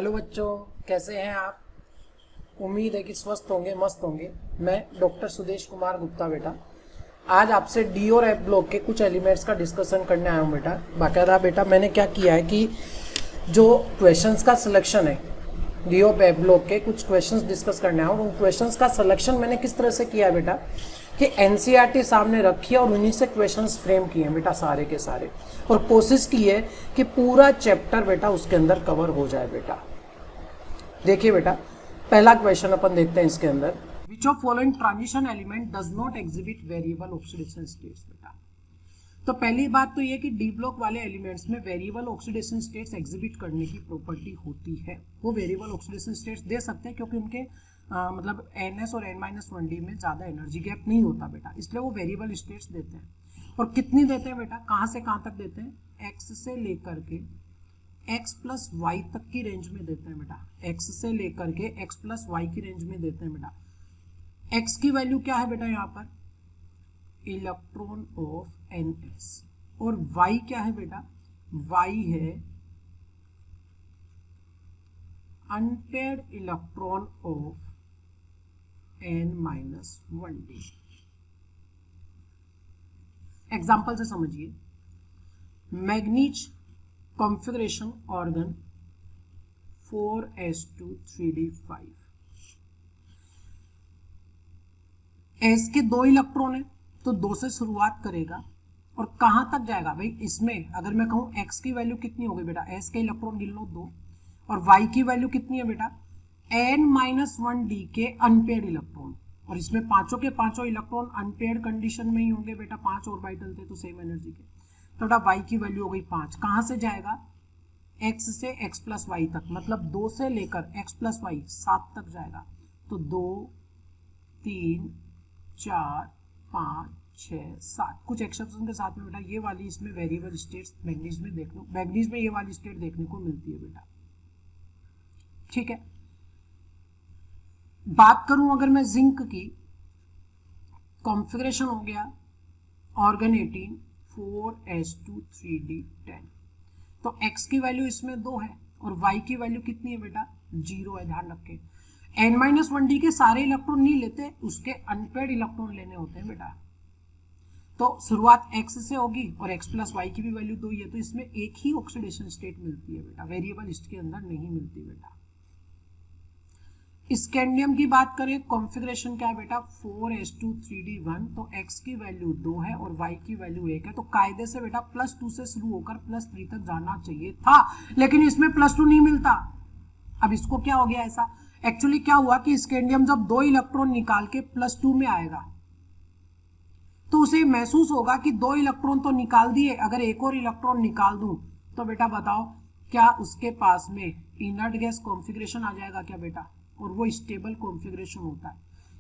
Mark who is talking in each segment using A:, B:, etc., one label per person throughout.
A: Hello बच्चों, कैसे हैं आप। उम्मीद है कि स्वस्थ होंगे, मस्त होंगे। मैं डॉक्टर सुदेश कुमार गुप्ता बेटा आज आपसे डी और एफ ब्लॉक के कुछ एलिमेंट्स का डिस्कशन करने आया हूँ बेटा। बाकायदा बेटा मैंने क्या किया है कि जो क्वेश्चंस का सिलेक्शन है डी और एफ ब्लॉक के कुछ क्वेश्चंस डिस्कस करने आया हूँ। उन क्वेश्चंस का सिलेक्शन मैंने किस तरह से किया है बेटा कि एनसीईआरटी सामने रखी है और उन्हीं से क्वेश्चंस फ्रेम किए हैं बेटा सारे के सारे, और कोशिश की है कि पूरा चैप्टर बेटा उसके अंदर कवर हो जाए बेटा। देखिए बेटा, पहला क्वेश्चन अपन देखते हैं इसके अंदर, विच of following transition element does not exhibit variable oxidation states बेटा। तो पहली बात तो ये कि डी ब्लॉक वाले एलिमेंट्स में वेरिएबल ऑक्सीडेशन स्टेट्स एग्जिबिट करने की प्रॉपर्टी होती है। वो वेरिएबल ऑक्सीडेशन स्टेट्स दे सकते हैं क्योंकि उनके मतलब NS और N-1D में ज़्यादा एनर्जी गैप नहीं होता बेटा, इसलिए वो वेरिएबल स्टेट्स देते हैं। और कितनी देते हैं बेटा, कहाँ से कहाँ तक देते हैं, x से लेकर के x प्लस वाई तक की रेंज में देते हैं बेटा। x से लेकर के x प्लस वाई की रेंज में देते हैं बेटा। x की वैल्यू क्या है बेटा यहाँ पर, इलेक्ट्रॉन ऑफ NS, और y क्या है बेटा, y है unpaired electron of N-1D। Example से समझिए, manganese configuration organ 4s2 3d5, s के 2 इलेक्ट्रॉन है तो 2 से शुरुआत करेगा और कहां तक जाएगा भाई। इसमें अगर मैं कहूं x की वैल्यू कितनी होगी बेटा, s के इलेक्ट्रॉन गिन लो 2, और y की वैल्यू कितनी है बेटा, N-1D के अनपेयर्ड इलेक्ट्रॉन, और इसमें पांचों के पांचों इलेक्ट्रॉन अनपेयर्ड कंडीशन में ही होंगे बेटा, 5 ऑर्बिटल थे तो सेम एनर्जी के। तो बेटा y की वैल्यू हो गई 5, कहां से जाएगा, x से x प्लस वाई तक, मतलब 2 से लेकर x प्लस वाई 7 तक जाएगा। तो 2 3 4 5 6 7 कुछ एक्सेप्शन के साथ में बेटा ये वाली इसमें वेरिएबल स्टेट्स मैग्नीज में देख लो, मैग्नीज में ये वाली स्टेट देखने को मिलती है बेटा, ठीक है। बात करूं अगर मैं जिंक की, कॉन्फ़िगरेशन हो गया ऑर्गन 18 4s2 3d10, तो x की वैल्यू इसमें 2 है और y की वैल्यू कितनी है बेटा, 0 है, ध्यान रखें। N-1D के सारे इलेक्ट्रॉन नहीं लेते, उसके अनपेयर्ड इलेक्ट्रॉन लेने होते हैं बेटा। तो शुरुआत x से होगी और x प्लस वाई की भी वैल्यू 2 ही है, तो इसमें एक ही ऑक्सीडेशन स्टेट मिलती है बेटा, वेरिएबल इसके अंदर नहीं मिलती बेटा। स्कैंडियम की बात करें, कॉन्फ़िगरेशन क्या है बेटा, 4s2 3d1, तो x की वैल्यू 2 है और y की वैल्यू 1 है, तो कायदे से बेटा +2 से शुरू होकर +3 तक जाना चाहिए था, लेकिन इसमें +2 नहीं मिलता। अब इसको क्या हो गया ऐसा, एक्चुअली क्या हुआ कि स्कैंडियम जब 2 इलेक्ट्रॉन निकाल के +2 में आएगा तो उसे महसूस होगा कि 2 इलेक्ट्रॉन तो निकाल दिए, अगर एक और इलेक्ट्रॉन निकाल दूं तो बेटा बताओ क्या उसके पास में इनर्ट गैस कॉन्फ़िगरेशन आ जाएगा क्या बेटा, और वो स्टेबल कॉन्फ़िगरेशन होता है।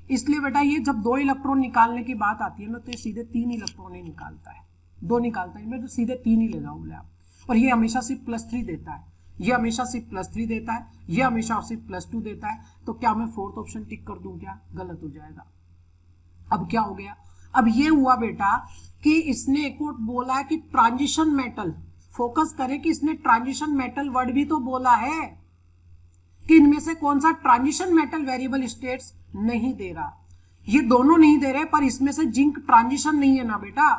A: इसलिए बेटा ये जब 2 इलेक्ट्रॉन निकालने की बात आती है ना, तो ये सीधे 3 इलेक्ट्रॉन ही निकालता है, 2 निकालता है, मैं तो सीधे 3 ही ले जाऊंगा आप। और ये हमेशा सिर्फ +3 देता है, ये हमेशा सिर्फ +3 देता है, ये हमेशा सिर्फ +2 देता है। तो क्या मैं 4th ऑप्शन टिक कर दूं क्या, गलत हो जाएगा। अब क्या हो गया, अब ये हुआ बेटा कि इसने एक और बोला है कि ट्रांजिशन मेटल, फोकस करें कि इसने ट्रांजिशन मेटल वर्ड भी तो बोला है कि इनमें से कौन सा ट्रांजिशन मेटल वेरिएबल स्टेट्स नहीं दे रहा। ये दोनों नहीं दे रहे, पर इसमें से जिंक ट्रांजिशन नहीं है ना बेटा।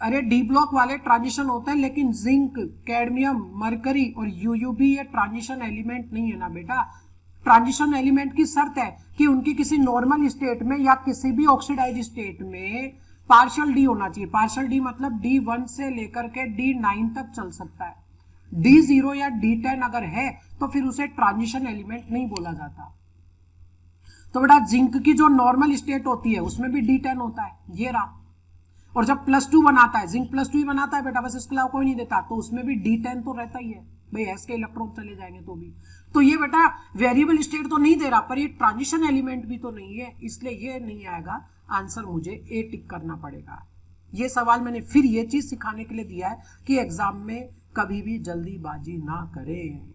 A: अरे डी ब्लॉक वाले ट्रांजिशन होते हैं, लेकिन जिंक, कैडमियम, मरकरी और यूयूबी ये ट्रांजिशन एलिमेंट नहीं है ना बेटा। ट्रांजिशन एलिमेंट की शर्त है कि उनकी किसी नॉर्मल स्टेट में या किसी भी ऑक्सीडाइज स्टेट में पार्शियल डी होना चाहिए। पार्शियल डी मतलब D1 से लेकर के D9 तक चल सकता है। D0 या D10 अगर है तो फिर उसे ट्रांजिशन एलिमेंट नहीं बोला जाता। तो बेटा जिंक की जो नॉर्मल स्टेट होती है उसमें भी D10 होता है, ये रहा। और जब +2 बनाता है, जिंक +2 ही बनाता है बेटा, बस इसके अलावा कोई नहीं देता, तो उसमें भी D10 तो रहता ही है भाई, s के इलेक्ट्रॉन चले जाएंगे तो भी। तो ये बेटा वेरिएबल स्टेट तो नहीं दे रहा, पर ये ट्रांजिशन एलिमेंट भी तो नहीं है, इसलिए ये नहीं आएगा। आंसर मुझे ए टिक करना पड़ेगा। ये सवाल मैंने फिर ये चीज सिखाने के लिए दिया है कि एग्जाम में कभी भी जल्दीबाजी ना करें।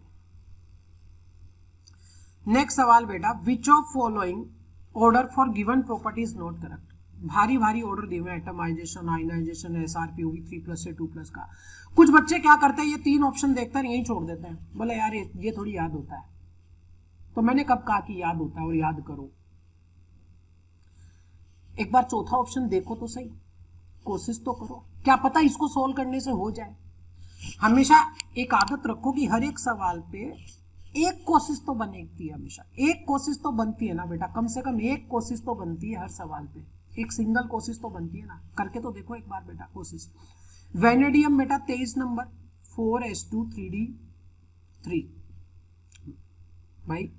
A: नेक्स्ट सवाल बेटा, विच of following order for given property is not correct. भारी भारी ऑर्डर दिए हुए, एटमाइजेशन, आयनाइजेशन, एसआरपी होगी 3+ से 2+ का। कुछ बच्चे क्या करते हैं, ये 3 ऑप्शन देखते हैं यही छोड़ देते हैं, बोले यार ये थोड़ी याद होता है। तो मैंने कब कहा कि याद होता है और याद करो। एक बार चौथा ऑप्शन देखो तो सही, कोशिश तो करो, क्या पता इसको सोल्व करने से हो जाए। हमेशा एक आदत रखो कि हर एक सवाल पे एक कोशिश तो बनेगी, हमेशा एक कोशिश तो बनती है ना बेटा, कम से कम एक कोशिश तो बनती है हर सवाल पे, एक सिंगल कोशिश तो बनती है ना। करके तो देखो एक बार बेटा कोशिश। वेनेडियम बेटा 23 नंबर 4s2 3d3 भाई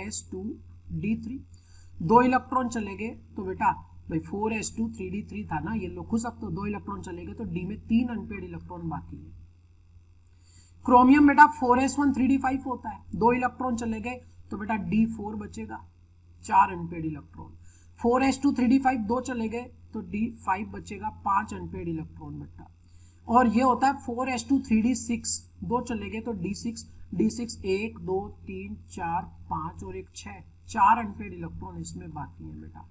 A: s2d3, 2 इलेक्ट्रॉन चले गए तो बेटा भाई 4s2 3d3 था ना, ये लो खुश, अब तो 2 इलेक्ट्रॉन चले गए तो डी में 3 अनपेड इलेक्ट्रॉन बाकी है। क्रोमियम बेटा 4s1 3d5 होता है, 2 इलेक्ट्रॉन चले गए तो बेटा d4 बचेगा, 4 अनपेड इलेक्ट्रॉन। 4s2 3d5 2 चले गए तो d5 बचेगा, 5 अनपेड इलेक्ट्रॉन बेटा। और ये होता है 4s2 3d6, 2 चले गए तो d6 1 2 3 4 5 और 1 6, 4 अनपेड इलेक्ट्रॉन इसमें बाकी है बेटा।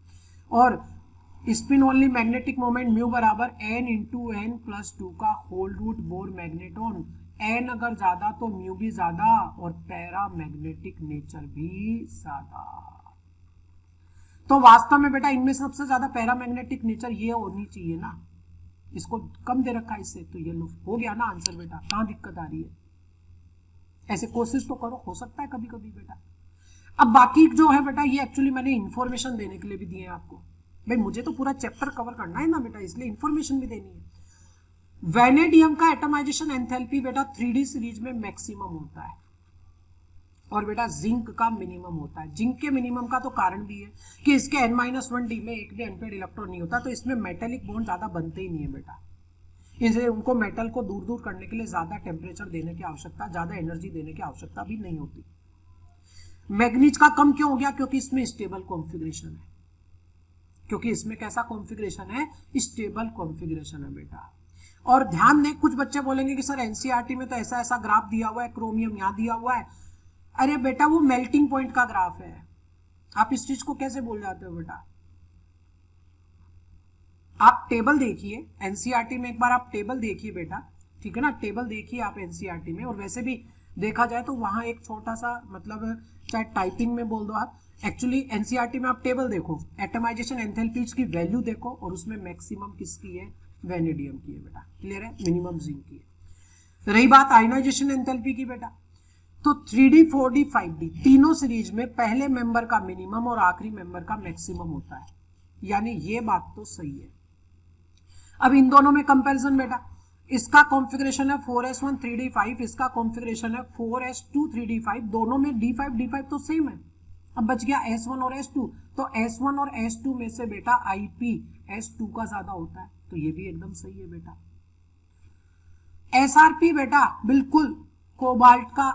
A: और spin only magnetic moment mu बराबर n इंटू n प्लस 2 का whole root Bohr magneton, n अगर ज्यादा तो म्यू भी ज्यादा और पैरा मैग्नेटिक नेचर भी ज्यादा। तो वास्तव में बेटा इनमें सबसे ज्यादा पैरा मैग्नेटिक नेचर ये होनी चाहिए ना, इसको कम दे रखा है इससे, तो ये लो हो गया ना आंसर बेटा। कहां दिक्कत आ रही है, ऐसे कोशिश तो करो, हो सकता है कभी कभी बेटा। अब बाकी जो है बेटा ये एक्चुअली मैंने इंफॉर्मेशन देने के लिए भी दिए हैं आपको, भाई मुझे तो पूरा चैप्टर कवर करना है ना बेटा, इसलिए इंफॉर्मेशन भी देनी है। वेनेडियम का एटमाइजेशन एंथैल्पी बेटा 3D सीरीज में मैक्सिमम होता है और बेटा जिंक का मिनिमम होता है। जिंक के मिनिमम का तो कारण भी है कि इसके n-1d में एक भी अनपेड इलेक्ट्रॉन नहीं होता, तो इसमें मेटेलिक बॉन्ड ज्यादा बनते ही नहीं है बेटा, इसलिए उनको मेटल को दूर दूर करने के लिए ज्यादा टेम्परेचर देने की आवश्यकता, ज्यादा एनर्जी देने की आवश्यकता भी नहीं होती। मैग्नीज का कम क्यों हो गया, क्योंकि इसमें स्टेबल कॉन्फ़िगरेशन है, क्योंकि इसमें कैसा कॉन्फ़िगरेशन है, स्टेबल कॉन्फ़िगरेशन है बेटा। और ध्यान दें, कुछ बच्चे बोलेंगे कि सर एनसीईआरटी में तो ऐसा ऐसा ग्राफ दिया हुआ है, क्रोमियम यहां दिया हुआ है। अरे बेटा वो मेल्टिंग पॉइंट का ग्राफ है, आप इस चीज को कैसे बोल जाते हो बेटा। आप टेबल देखिए एनसीईआरटी में, एक बार आप टेबल देखिए बेटा, ठीक है ना, टेबल देखिए आप एनसीईआरटी में। और वैसे भी देखा जाए तो वहां एक छोटा सा मतलब चाहे टाइपिंग में बोल दो आप, एक्चुअली एनसीईआरटी में आप टेबल देखो, एटमाइजेशन एंथैल्पीज की वैल्यू देखो और उसमें मैक्सिमम किसकी है, वेनेडियम की है बेटा, क्लियर है, मिनिमम जिंक की है। रही बात आयनाइजेशन एंथैल्पी की बेटा, तो 3D 4D 5D तीनों सीरीज में पहले मेंबर का मिनिमम और आखिरी मेंबर का मैक्सिमम होता है, यानी ये बात तो सही है। अब इन दोनों में कंपैरिजन बेटा, इसका कॉन्फ़िगरेशन है 4s1 3d5, इसका कॉन्फ़िगरेशन है 4s2 3d5, दोनों में d5 d5 तो सेम है। अब बच गया s1 और s2, तो s1 और s2 में से बेटा IP s2 का ज्यादा होता है, तो ये भी एकदम सही है बेटा। SRP बेटा बिल्कुल कोबाल्ट का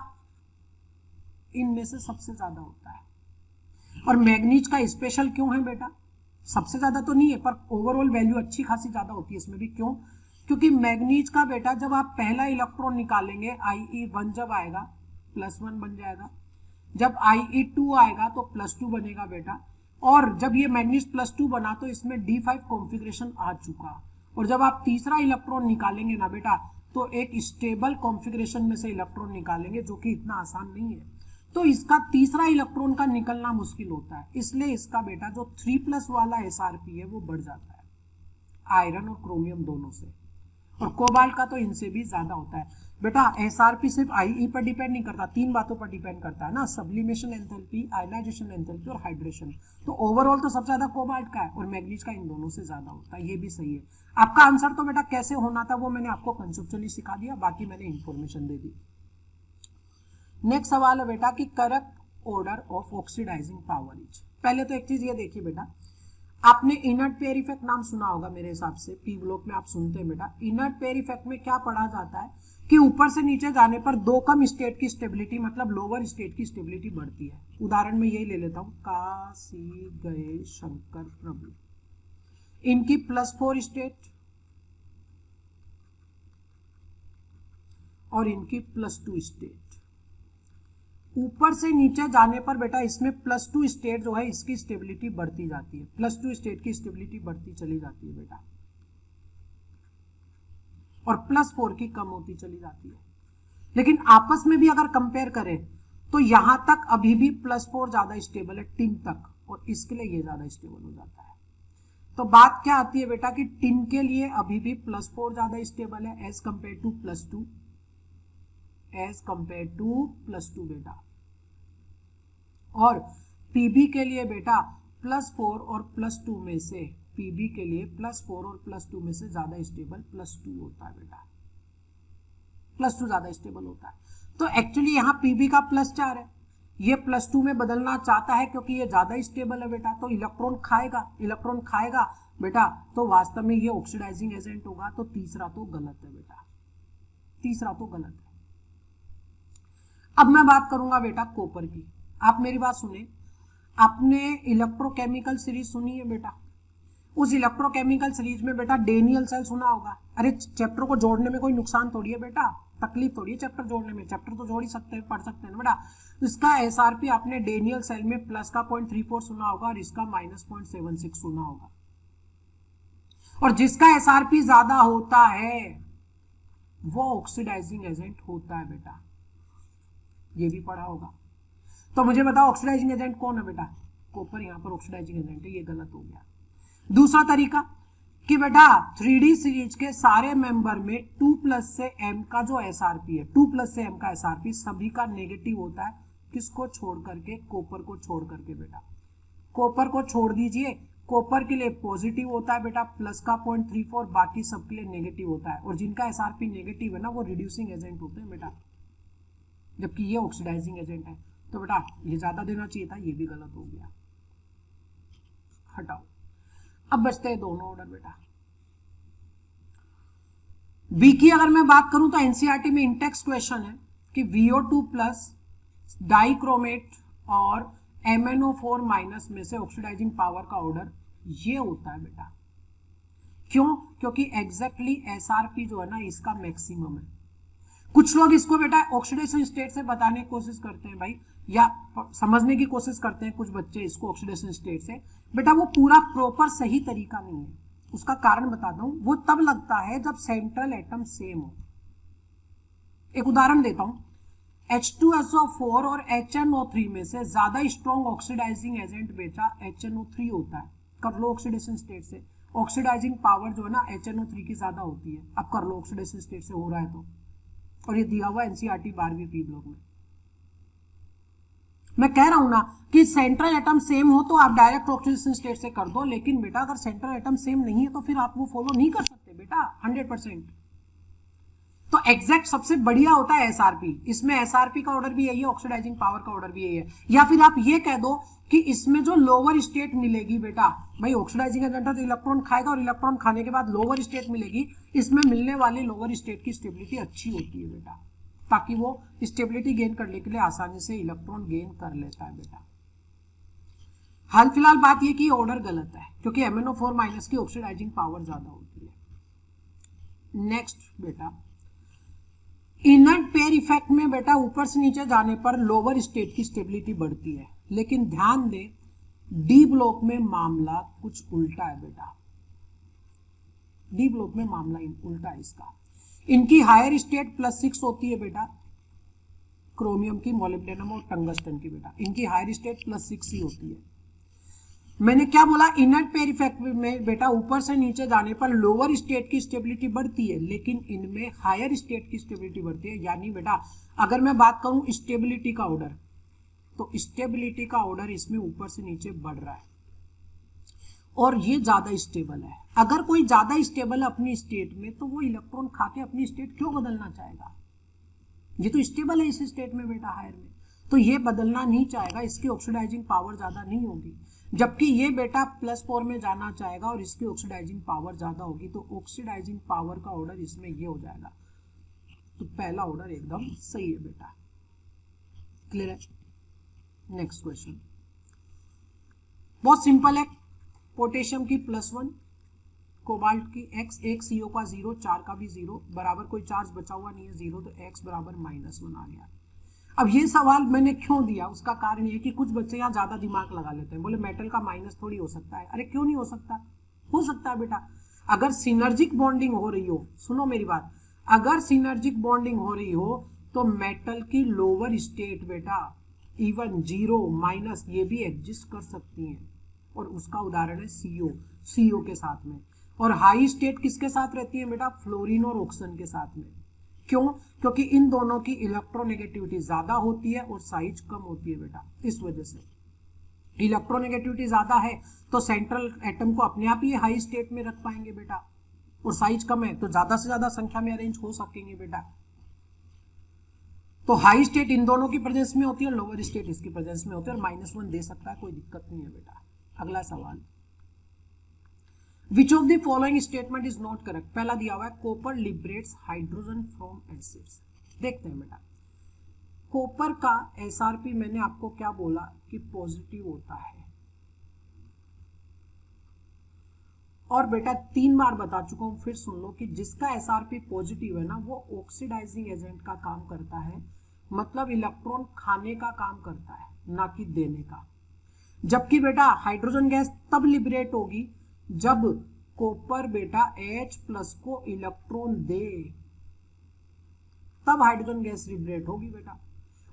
A: इनमें से सबसे ज्यादा होता है। और मैग्नीज का स्पेशल क्यों है बेटा, सबसे ज्यादा तो नहीं है पर ओवरऑल वैल्यू अच्छी खासी ज्यादा होती है इसमें भी। क्यों, क्योंकि मैग्नीज का बेटा जब आप पहला इलेक्ट्रॉन निकालेंगे IE1 जब आएगा +1 बन जाएगा, जब IE2 आएगा तो +2 बनेगा बेटा। और जब ये मैग्नीज +2 बना तो इसमें D5 कॉन्फ़िगरेशन आ चुका, और जब आप तीसरा इलेक्ट्रॉन निकालेंगे ना बेटा तो एक स्टेबल कॉन्फ़िगरेशन में से इलेक्ट्रॉन निकालेंगे, जो कि इतना आसान नहीं है, तो इसका तीसरा इलेक्ट्रॉन का निकलना मुश्किल होता है, इसलिए इसका बेटा जो 3+ वाला SRP है वो बढ़ जाता है आयरन और क्रोमियम दोनों से, और कोबाल्ट का तो इनसे भी ज्यादा होता है बेटा। SRP सिर्फ IE पर डिपेंड नहीं करता, 3 बातों पर डिपेंड करता है ना, सब्लिमेशन एंथैल्पी, आयनाइजेशन एंथैल्पी और हाइड्रेशन। तो ओवरऑल तो सबसे ज्यादा कोबाल्ट का है और मैग्नीज का इन दोनों से ज्यादा होता है, ये भी सही है। आपका आंसर तो बेटा कैसे होना था वो मैंने आपको कंसेप्चुअली सिखा दिया, बाकी मैंने इंफॉर्मेशन दे दी। नेक्स्ट सवाल है बेटा कि correct order of oxidizing power is. पहले तो एक चीज ये देखिए बेटा, आपने इनर्ट पेयर इफेक्ट नाम सुना होगा मेरे हिसाब से, पी ब्लॉक में आप सुनते हैं बेटा। इनर्ट पेयर इफेक्ट में क्या पढ़ा जाता है कि ऊपर से नीचे जाने पर दो कम स्टेट की स्टेबिलिटी, मतलब लोअर स्टेट की स्टेबिलिटी बढ़ती है। उदाहरण में यही ले लेता हूं, काशी गए शंकर प्रभु, इनकी +4 स्टेट और इनकी +2 स्टेट, ऊपर से नीचे जाने पर बेटा इसमें +2 स्टेट जो है इसकी स्टेबिलिटी बढ़ती जाती है, +2 स्टेट की स्टेबिलिटी बढ़ती चली जाती है बेटा, और +4 की कम होती चली जाती है। लेकिन आपस में भी अगर कंपेयर करें तो यहां तक अभी भी +4 ज्यादा स्टेबल है टिन तक, और इसके लिए ये ज्यादा स्टेबल हो जाता है। तो बात क्या आती है बेटा कि टिन के लिए अभी भी +4 ज्यादा स्टेबल है as compare to +2, as compare to +2 बेटा। और पीबी के लिए बेटा +4 और +2 में से, पीबी के लिए +4 और +2 में से ज्यादा स्टेबल +2 होता है बेटा, +2 ज्यादा स्टेबल होता है। तो एक्चुअली यहाँ पीबी का +4 है, ये +2 में बदलना चाहता है क्योंकि ये ज्यादा स्टेबल है बेटा, तो इलेक्ट्रॉन खाएगा, इलेक्ट्रॉन खाएगा बेटा, तो वास्तव में ये ऑक्सीडाइजिंग एजेंट होगा। तो तीसरा तो गलत है बेटा, तीसरा तो गलत है। अब मैं बात करूंगा बेटा कॉपर की। आप मेरी बात सुने, आपने इलेक्ट्रोकेमिकल सीरीज सुनी है बेटा, उस इलेक्ट्रोकेमिकल सीरीज में बेटा डेनियल सेल सुना होगा। अरे चैप्टर को जोड़ने में कोई नुकसान थोड़ी है बेटा, तकलीफ थोड़ी है चैप्टर जोड़ने में, चैप्टर तो जोड़ ही सकते हैं, पढ़ सकते हैं ना बेटा। इसका एसआरपी आपने डेनियल सेल में प्लस का 0.34 सुना होगा और इसका -0.76 सुना होगा, और जिसका एसआरपी ज्यादा होता है वो ऑक्सीडाइजिंग एजेंट होता है बेटा, ये भी पढ़ा होगा। तो मुझे बताओ ऑक्सीडाइजिंग एजेंट कौन है बेटा, कॉपर यहाँ पर ऑक्सीडाइजिंग एजेंट है, ये गलत हो गया। दूसरा तरीका कि बेटा 3D सीरीज के सारे मेंबर में 2+ से m का जो एसआरपी है, 2+ से m का एसआरपी सभी का नेगेटिव होता है, किसको छोड़ करके, कॉपर को छोड़ करके बेटा, कॉपर को छोड़ दीजिए, कॉपर के लिए पॉजिटिव होता है बेटा प्लस का 0.34, बाकी सबके लिए नेगेटिव होता है, और जिनका एसआरपी नेगेटिव है ना वो रिड्यूसिंग एजेंट होते हैं बेटा, जबकि ये ऑक्सीडाइजिंग एजेंट है। तो बेटा ये ज्यादा देना चाहिए था, ये भी गलत हो गया, हटाओ। अब बचते हैं दोनों ऑर्डर बेटा। बी की अगर मैं बात करूं तो एनसीईआरटी में इंटेक्स क्वेश्चन है कि VO2+ डाइक्रोमेट और MnO4- में से ऑक्सीडाइजिंग पावर का ऑर्डर ये होता है बेटा। क्यों? क्योंकि एग्जैक्टली एसआरपी जो है ना इसका मैक्सिमम है। कुछ लोग इसको बेटा ऑक्सीडेशन स्टेट से बताने की कोशिश करते हैं भाई, या समझने की कोशिश करते हैं कुछ बच्चे इसको ऑक्सीडेशन स्टेट से, बेटा वो पूरा प्रॉपर सही तरीका नहीं है। उसका कारण बताता हूं, वो तब लगता है जब सेंट्रल एटम सेम हो। एक उदाहरण देता हूं, H2SO4 और HNO3 में से ज्यादा स्ट्रॉन्ग ऑक्सीडाइजिंग एजेंट बेटा HNO3 होता है। कर लो ऑक्सीडेशन स्टेट से, ऑक्सीडाइजिंग पावर जो है ना HNO3 की ज्यादा होती है। अब कर लो ऑक्सीडेशन स्टेट से हो रहा है तो, और ये दिया हुआ एनसीईआरटी 12वीं पी ब्लॉक में। मैं कह रहा हूं ना कि सेंट्रल एटम सेम हो तो आप डायरेक्ट ऑक्सीडेशन स्टेट से कर दो, लेकिन बेटा अगर सेंट्रल एटम सेम नहीं है तो फिर आप वो फॉलो नहीं कर सकते बेटा 100%। तो एग्जैक्ट सबसे बढ़िया होता है एसआरपी, इसमें एसआरपी का ऑर्डर भी यही है, ऑक्सीडाइजिंग पावर का ऑर्डर भी यही है। या फिर आप ये कह दो कि इसमें जो लोअर स्टेट मिलेगी बेटा, भाई ऑक्सीडाइजिंग एजेंट तो इलेक्ट्रॉन खाएगा और इलेक्ट्रॉन खाने के बाद लोअर स्टेट मिलेगी, इसमें मिलने वाली लोअर स्टेट की स्टेबिलिटी अच्छी होती है बेटा, ताकि वो स्टेबिलिटी गेन करने के लिए आसानी से इलेक्ट्रॉन गेन कर लेता है बेटा। हाल फिलहाल बात ये कि ऑर्डर गलत है, क्योंकि MnO4- की ऑक्सीडाइजिंग पावर ज्यादा होती है। नेक्स्ट बेटा, इनर्ट पेयर इफेक्ट में बेटा ऊपर से नीचे जाने पर लोअर स्टेट की स्टेबिलिटी बढ़ती है, लेकिन ध्यान दे डी ब्लॉक में मामला कुछ उल्टा है बेटा, डी ब्लॉक में मामला उल्टा है इसका। इनकी हायर स्टेट +6 होती है बेटा, क्रोमियम की, मोलिब्डेनम और टंगस्टन की बेटा, इनकी हायर स्टेट +6 ही होती है। मैंने क्या बोला, इनर्ट पेयर इफेक्ट में बेटा ऊपर से नीचे जाने पर लोअर स्टेट की स्टेबिलिटी बढ़ती है, लेकिन इनमें हायर स्टेट की स्टेबिलिटी बढ़ती है। यानी बेटा अगर मैं बात करूं स्टेबिलिटी का ऑर्डर, तो स्टेबिलिटी का ऑर्डर इसमें ऊपर से नीचे बढ़ रहा है और ये ज्यादा स्टेबल है। अगर कोई ज्यादा स्टेबल है अपनी स्टेट में तो वो इलेक्ट्रॉन खा के अपनी स्टेट क्यों बदलना चाहेगा? ये तो स्टेबल है इस स्टेट में बेटा हायर में, तो ये बदलना नहीं चाहेगा, इसकी ऑक्सीडाइजिंग पावर ज्यादा नहीं होगी। जबकि ये बेटा +4 में जाना चाहेगा और इसकी ऑक्सीडाइजिंग पावर ज्यादा होगी, तो ऑक्सीडाइजिंग पावर का ऑर्डर इसमें ये हो जाएगा। तो पहला ऑर्डर एकदम सही है बेटा, क्लियर है। नेक्स्ट क्वेश्चन बहुत सिंपल है, पोटेशियम की +1, कोबाल्ट की x, एक CO का 0, 4 का भी 0, बराबर कोई चार्ज बचा हुआ नहीं है 0, तो x बराबर -1 आ गया। अब ये सवाल मैंने क्यों दिया, उसका कारण ये कि कुछ बच्चे यहाँ ज्यादा दिमाग लगा लेते हैं, बोले मेटल का माइनस थोड़ी हो सकता है। अरे क्यों नहीं हो सकता, हो सकता है बेटा। अगर सिनर्जिक बॉन्डिंग हो रही हो, सुनो मेरी बात, अगर सिनर्जिक बॉन्डिंग हो रही हो तो मेटल की लोअर स्टेट बेटा इवन जीरो माइनस ये भी एग्जिस्ट कर सकती हैं, और उसका उदाहरण है सीओ के साथ में। और हाई स्टेट किसके साथ रहती है बेटा, फ्लोरीन और ऑक्सीजन के साथ में। क्यों, क्योंकि इन दोनों की इलेक्ट्रोनेगेटिविटी ज्यादा होती है और साइज कम होती है बेटा। इस वजह से इलेक्ट्रोनेगेटिविटी ज्यादा है तो सेंट्रल एटम को अपने आप ही हाई स्टेट में रख पाएंगे बेटा, और साइज कम है तो ज्यादा से ज्यादा संख्या में अरेंज हो सकेंगे बेटा। तो हाई स्टेट इन दोनों की प्रेजेंस में होती है और लोअर स्टेट इसकी प्रेजेंस में होती है, और -1 दे सकता है, कोई दिक्कत नहीं है बेटा। अगला सवाल, which of the following statement is not correct. पहला दिया हुआ है copper liberates hydrogen from acids. देखते हैं बेटा, कॉपर का एसआरपी मैंने आपको क्या बोला कि पॉजिटिव होता है, और बेटा 3 बार बता चुका हूं, फिर सुन लो कि जिसका एसआरपी पॉजिटिव है ना वो ऑक्सीडाइजिंग एजेंट का काम करता है, मतलब इलेक्ट्रॉन खाने का काम करता है, ना कि देने का। जबकि बेटा हाइड्रोजन गैस तब लिबरेट होगी जब कॉपर बेटा H+ को इलेक्ट्रॉन दे, तब हाइड्रोजन गैस लिबरेट होगी बेटा।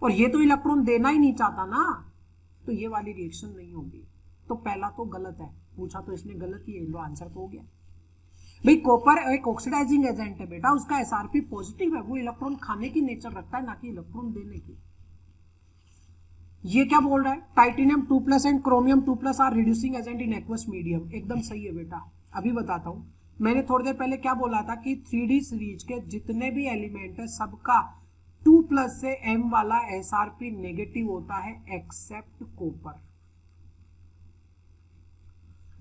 A: और ये तो इलेक्ट्रॉन देना ही नहीं चाहता ना, तो ये वाली रिएक्शन नहीं होगी। तो पहला तो गलत है, पूछा तो इसने गलत ही है, लो आंसर तो हो गया भाई। कॉपर एक ऑक्सीडाइजिंग एजेंट है बेटा, उसका एसआरपी पॉजिटिव है, वो इलेक्ट्रॉन खाने की नेचर रखता है, ना कि इलेक्ट्रॉन देने की। ये क्या बोल रहा है, titanium 2+ and chromium 2+ are reducing agent in aqueous medium. एकदम सही है बेटा। अभी बताता हूं, मैंने थोड़ी देर पहले क्या बोला था कि 3D सीरीज के जितने भी एलिमेंट है सबका 2+ से M वाला एसआरपी नेगेटिव होता है एक्सेप्ट कॉपर।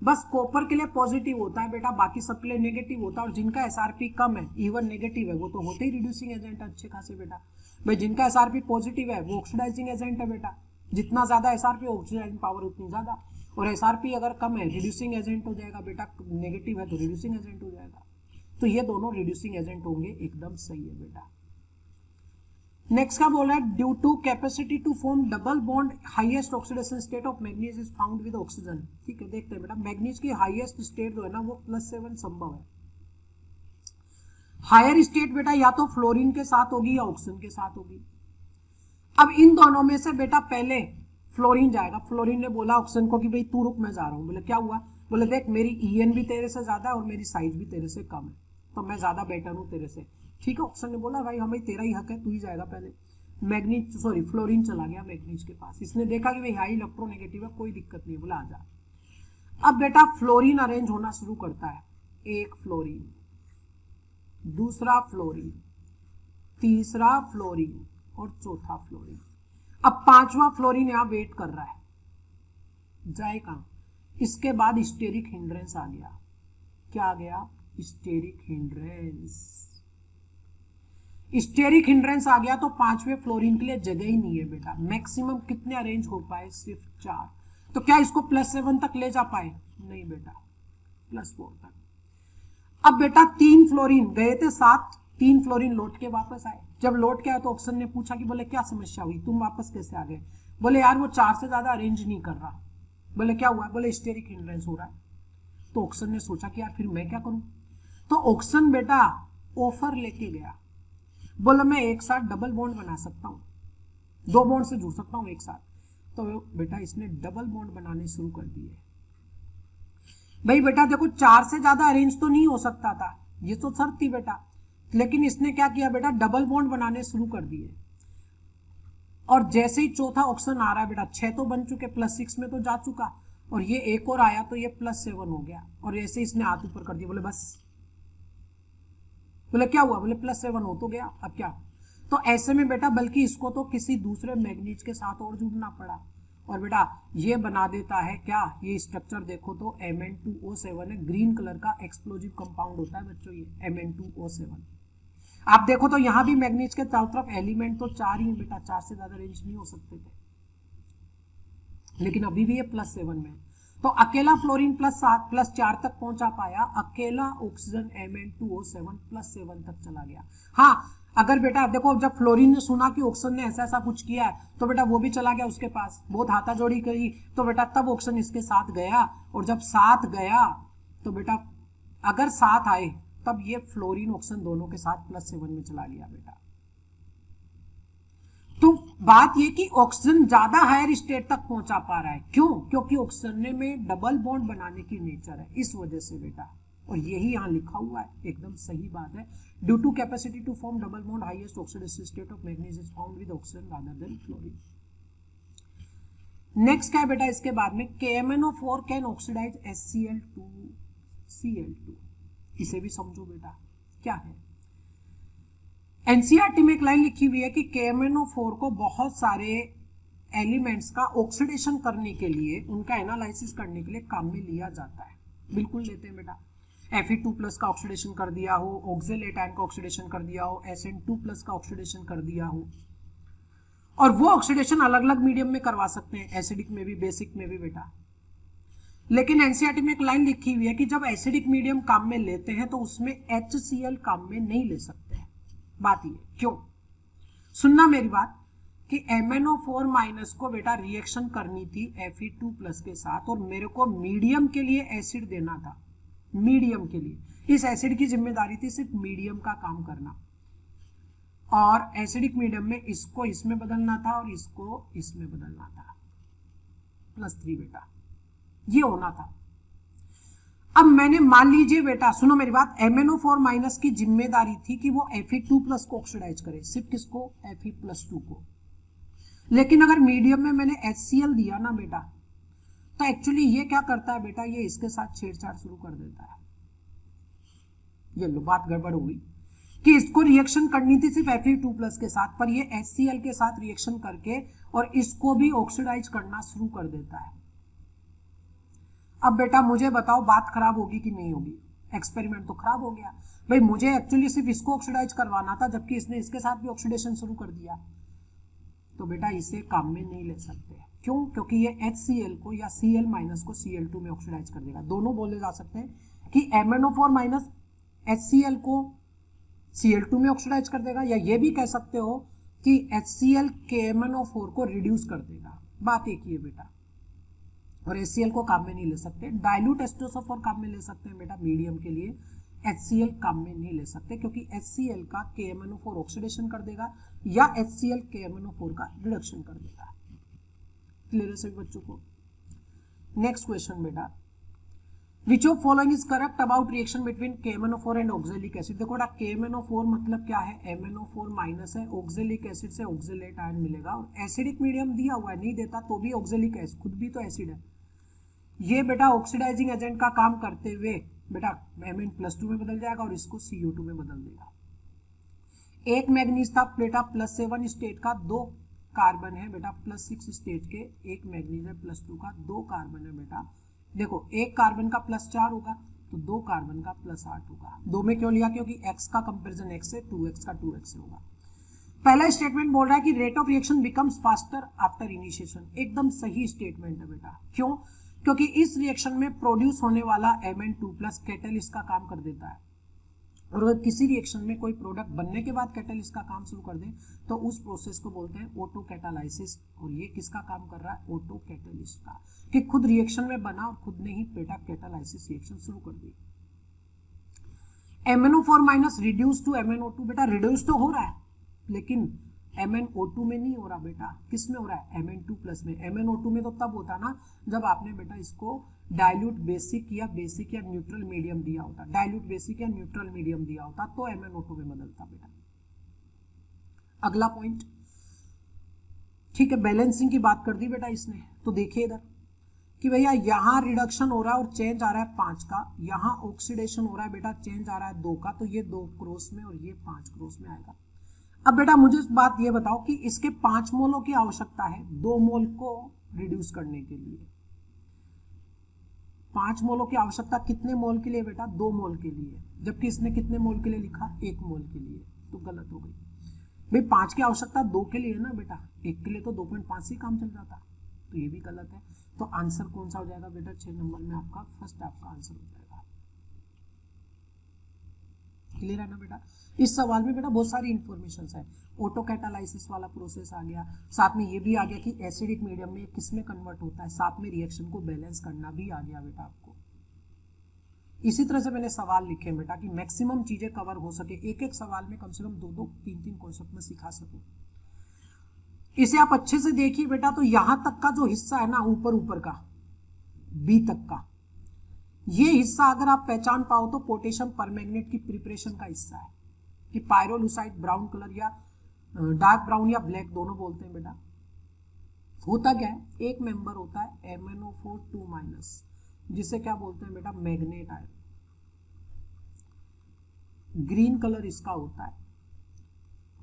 A: बस कॉपर के लिए पॉजिटिव होता है बेटा, बाकी सबके लिए नेगेटिव होता है। और जिनका एसआरपी कम है, इवन नेगेटिव है, वो तो होते ही रिड्यूसिंग एजेंट अच्छे खासे बेटा। भाई जिनका एसआरपी पॉजिटिव है वो ऑक्सीडाइजिंग एजेंट है बेटा, जितना ज्यादा एसआरपी ऑक्सीडाइजिंग पावर उतनी ज्यादा, और एसआरपी अगर कम है रिड्यूसिंग एजेंट हो जाएगा बेटा, नेगेटिव है तो रिड्यूसिंग एजेंट हो जाएगा। तो ये दोनों रिड्यूसिंग एजेंट होंगे, एकदम सही है बेटा। नेक्स्ट क्या बोल रहा है, due to capacity to form double bond highest oxidation state of manganese is found with oxygen. ठीक है, देखते हैं बेटा, मैग्नीज की हाईएस्ट स्टेट जो है ना वो +7 संभव है। हायर स्टेट बेटा या तो फ्लोरीन के साथ होगी या ऑक्सीजन के साथ होगी। अब इन दोनों में से बेटा पहले फ्लोरीन जाएगा। फ्लोरीन ने बोला ऑक्सीजन को कि भाई तू रुक, मैं जा रहा हूं। बोले क्या हुआ, बोले देख मेरी EN भी तेरे से ज्यादा है और मेरी साइज भी तेरे से कम है, तो मैं ज्यादा बेटर हूं तेरे से। ठीक है, ऑक्सीजन ने बोला भाई हमें तेरा ही हक है, तू ही जाएगा पहले। फ्लोरीन चला गया मैग्नीज के पास। इसने देखा कि भाई हाई इलेक्ट्रोनेगेटिव है, कोई दिक्कत नहीं है, बोला आजा। अब बेटा फ्लोरीन अरेंज होना शुरू करता है, एक फ्लोरीन, दूसरा फ्लोरीन, तीसरा फ्लोरीन और चौथा फ्लोरीन। अब 5वां फ्लोरीन यहां वेट कर रहा है, जाए कहां। इसके बाद स्टेरिक हिंड्रेंस आ गया। क्या आ गया, स्टेरिक हिंड्रेंस। स्टेरिक हिंड्रेंस आ गया तो 5वें फ्लोरीन के लिए जगह ही नहीं है बेटा। मैक्सिमम कितने अरेंज हो पाए, सिर्फ 4। तो क्या इसको +7 तक ले जा पाए, नहीं बेटा, +4 तक। अब बेटा 3 फ्लोरीन गए थे 7, 3 फ्लोरीन लौट के वापस आए। जब लौट के आए तो ऑक्सीजन ने पूछा कि बोले क्या समस्या हुई, तुम वापस कैसे आ गए। बोले यार वो 4 से ज्यादा अरेंज नहीं कर रहा। बोले क्या हुआ, बोले स्टेरिक हिंड्रेंस हो रहा है। तो ऑक्सीजन ने सोचा कि यार फिर मैं क्या करूं। तो ऑक्सीजन बेटा ऑफर लेके गया, बोला मैं एक साथ डबल बॉन्ड बना सकता हूं, 2 बॉन्ड से जुड़ सकता हूं एक साथ। तो बेटा इसने डबल बॉन्ड बनाने शुरू कर दिए। भाई बेटा देखो 4 से ज्यादा अरेंज तो नहीं हो सकता था, ये तो शर्त थी बेटा, लेकिन इसने क्या किया बेटा, डबल बॉन्ड बनाने शुरू कर दिए। और जैसे ही चौथा ऑप्शन आ रहा है बेटा, 6 तो बन चुके, +6 में तो जा चुका, और ये एक और आया तो ये +7 हो गया। और ऐसे इसने हाथ ऊपर कर दिया, बोले बस। बोले क्या हुआ, बोले +7 हो तो गया, अब क्या। तो ऐसे में बेटा बल्कि इसको तो किसी दूसरे मैग्नीज के साथ और जुड़ना पड़ा, और बेटा ये बना देता है क्या, ये स्ट्रक्चर देखो तो Mn2O7 है, ग्रीन कलर का एक्सप्लोजिव कंपाउंड होता है बच्चों ये Mn2O7। आप देखो तो यहां भी मैग्नीज के चारों तरफ एलिमेंट तो 4 ही बेटा, 4 से ज्यादा रेंज नहीं हो सकते थे, लेकिन अभी भी ये +7 में। तो अकेला फ्लोरीन +4 तक पहुंचा पाया, अकेला ऑक्सीजन Mn2O7 +7 तक चला गया। हाँ, अगर बेटा देखो जब फ्लोरीन ने सुना कि ऑक्सीजन ने ऐसा ऐसा कुछ किया है तो बेटा वो भी चला गया उसके पास, बहुत हाथाजोड़ी करी, तो बेटा तब ऑक्सीजन इसके साथ गया, और जब साथ गया तो बेटा अगर साथ आए तब ये फ्लोरीन ऑक्सीजन दोनों के साथ +7 में चला गया बेटा। तो बात ये कि ऑक्सीजन ज्यादा हायर स्टेट तक पहुंचा पा रहा है, क्यों? क्योंकि ऑक्सीजन में डबल बॉन्ड बनाने की नेचर है, इस वजह से बेटा, और यही यहां लिखा हुआ है, एकदम सही बात है। Due to capacity to form double bond highest oxidized state of manganese is found with oxygen rather than fluorine. Next क्या है बेटा इसके बाद में, KMnO4 कैन ऑक्सीडाइज HCl2Cl2, इसे भी समझो बेटा क्या है। एनसीईआरटी में एक लाइन लिखी हुई है कि KMnO4 को बहुत सारे एलिमेंट्स का ऑक्सीडेशन करने के लिए, उनका एनालिसिस करने के लिए काम में लिया जाता है। बिल्कुल लेते हैं बेटा, Fe2+ का ऑक्सीडेशन कर दिया हो, ऑक्सलेट आयन का ऑक्सीडेशन कर दिया हो, SN2+ का ऑक्सीडेशन कर दिया हो, और वो ऑक्सीडेशन अलग अलग मीडियम में करवा सकते हैं, एसिडिक में भी बेसिक में भी बेटा। लेकिन एनसीईआरटी में एक लाइन लिखी हुई है कि जब एसिडिक मीडियम काम में लेते हैं तो उसमें HCl काम में नहीं ले सकते हैं। बात ये क्यों, सुनना मेरी बात, कि MnO4- को बेटा रिएक्शन करनी थी Fe2+ के साथ, और मेरे को मीडियम के लिए एसिड देना था, मीडियम के लिए। इस एसिड की जिम्मेदारी थी सिर्फ मीडियम का काम करना, और एसिडिक मीडियम में इसको इसमें बदलना था और इसको इसमें बदलना था, +3 बेटा, ये होना था। अब मैंने मान लीजिए बेटा, सुनो मेरी बात, MnO4- की जिम्मेदारी थी कि वो Fe2+ को ऑक्सीडाइज करे, सिर्फ किसको, Fe+2 को। लेकिन अगर मीडियम में मैंने HCl दिया ना बेटा, तो एक्चुअली ये क्या करता है बेटा, ये इसके साथ छेड़छाड़ शुरू कर देता है। ये लो बात गड़बड़ हुई कि इसको रिएक्शन करनी थी सिर्फ Fe2+ के साथ, पर ये HCl के साथ रिएक्शन करके और इसको भी ऑक्सीडाइज करना शुरू कर देता है। अब बेटा मुझे बताओ बात खराब होगी कि नहीं होगी, एक्सपेरिमेंट तो खराब हो गया भाई, मुझे एक्चुअली सिर्फ इसको ऑक्सीडाइज करवाना था, जबकि इसने इसके साथ भी ऑक्सीडेशन शुरू कर दिया। तो बेटा इसे काम में नहीं ले सकते, क्यों? क्योंकि ये HCl को या Cl- को Cl2 में ऑक्सीडाइज कर देगा। दोनों बोले जा सकते हैं कि MnO4- HCl को Cl2 में ऑक्सीडाइज कर देगा, या ये भी कह सकते हो कि HCl KMnO4 को रिड्यूस कर देगा। बात एक ही है बेटा, और HCl को काम में नहीं ले सकते। डाइल्यूट H2SO4 काम में ले सकते हैं बेटा मीडियम के लिए, HCl काम में नहीं ले सकते, क्योंकि HCl का KMnO4 ऑक्सीडेशन कर देगा या HCl KMnO4 का रिडक्शन कर देगा। क्लियर है सभी बच्चों को? नेक्स्ट क्वेश्चन बेटा, विच of following is correct about reaction between KMnO4 and oxalic acid. देखो बेटा KMnO4 मतलब क्या है, MnO4- है, ऑक्सैलिक एसिड से ऑक्सलेट आयन मिलेगा, और एसिडिक मीडियम दिया हुआ है, नहीं देता तो भी ऑक्सैलिक एसिड खुद भी तो एसिड है, ये बेटा ऑक्सीडाइजिंग एजेंट का काम करते हुए बेटा Mn+2 में बदल जाएगा और इसको CO2 में बदल देगा। एक मैग्नीज था बेटा +7 स्टेट का, 2 कार्बन है बेटा +6 स्टेट के, एक मैग्नीज है +2 का, 2 कार्बन है बेटा। देखो एक कार्बन का +4 होगा तो 2 कार्बन का +8 होगा। 2 में क्यों लिया, क्योंकि x का कंपेरिजन x से 2x का 2x से होगा। पहला स्टेटमेंट बोल रहा है कि rate of reaction becomes faster after initiation, एकदम सही स्टेटमेंट है बेटा। क्यों? क्योंकि इस रिएक्शन में प्रोड्यूस होने वाला Mn2+ कैटलिस्ट का काम कर देता है, और अगर किसी रिएक्शन में कोई प्रोडक्ट बनने के बाद कैटलिस्ट का काम शुरू कर दे तो उस प्रोसेस को बोलते हैं ऑटो कैटालाइसिस, और ये किसका काम कर रहा है, ऑटो कैटलिस्ट का, कि खुद रिएक्शन में बना और खुद ने ही बेटा कैटालाइसिस रिएक्शन शुरू कर दी। MnO4- रिड्यूस टू MnO2, बेटा रिड्यूस तो हो रहा है लेकिन MnO2 में नहीं हो रहा बेटा, किस में हो रहा है, Mn2+ में। MnO2 में तो तब होता ना जब आपने बेटा इसको डाइल्यूट बेसिक या न्यूट्रल मीडियम दिया होता, डाइल्यूट बेसिक या न्यूट्रल मीडियम दिया होता तो MnO2 में बदलता बेटा। अगला पॉइंट, ठीक है, बैलेंसिंग की बात कर दी बेटा इसने, तो देखिए इधर कि भैया यहाँ रिडक्शन हो रहा है और चेंज आ रहा है 5 का, यहाँ ऑक्सीडेशन हो रहा है बेटा, चेंज आ रहा है 2 का, तो ये 2 क्रॉस में और ये 5 क्रॉस में आएगा। अब बेटा मुझे इस बात ये बताओ कि इसके 5 मोलों की आवश्यकता है 2 मोल को रिड्यूस करने के लिए। 5 मोलों की आवश्यकता कितने मोल के लिए बेटा, 2 मोल के लिए, जबकि इसने कितने मोल के लिए लिखा, 1 मोल के लिए, तो गलत हो गई भाई। 5 की आवश्यकता 2 के लिए है ना बेटा, 1 के लिए तो 2.5 से काम चल जाता, तो ये भी गलत है। तो आंसर कौन सा हो जाएगा बेटा 6 नंबर में आपका फर्स्ट आपका आंसर हो जाएगा। क्लियर है ना बेटा। इस सवाल में बेटा बहुत सारी इंफॉर्मेशन है, ऑटो कैटालाइसिस वाला प्रोसेस आ गया, साथ में ये भी आ गया कि एसिडिक मीडियम में किस में कन्वर्ट होता है, साथ में रिएक्शन को बैलेंस करना भी आ गया बेटा आपको। इसी तरह से मैंने सवाल लिखे बेटा कि मैक्सिमम चीजें कवर हो सके, एक एक सवाल में कम से कम 2-2 3-3 कॉन्सेप्ट में सिखा सकूं। इसे आप अच्छे से देखिए बेटा, तो यहां तक का जो हिस्सा है ना ऊपर ऊपर का बी तक का, ये हिस्सा अगर आप पहचान पाओ तो पोटेशियम परमैंगनेट की प्रिपरेशन का हिस्सा है कि पायरोलुसाइड ब्राउन कलर या डार्क ब्राउन या ब्लैक दोनों बोलते हैं बेटा। होता क्या है, एक मेंबर होता है MnO4 2- जिसे क्या बोलते हैं बेटा मैग्नेट आयन, ग्रीन कलर इसका होता है,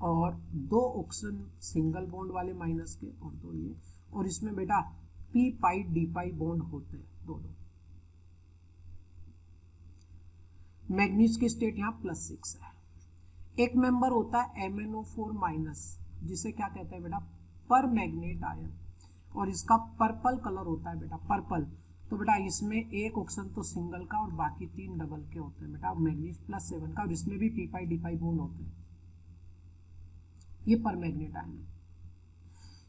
A: और 2 ऑक्सीजन सिंगल बॉन्ड वाले माइनस के और 2 ये, और इसमें बेटा p पाई d पाई बॉन्ड होते हैं दोनों। मैग्नीज की स्टेट यहाँ +6 है। एक मेंबर होता है MnO4- जिसे क्या कहते हैं बेटा पर मैग्नेट आयन, और इसका पर्पल कलर होता है बेटा पर्पल। तो बेटा इसमें एक ऑक्सीजन तो सिंगल का और बाकी 3 डबल के होते हैं बेटा मैग्नीज +7 का, और इसमें भी p पाई d पाई बॉन्ड होते हैं। ये पर मैग्नेट आयन है।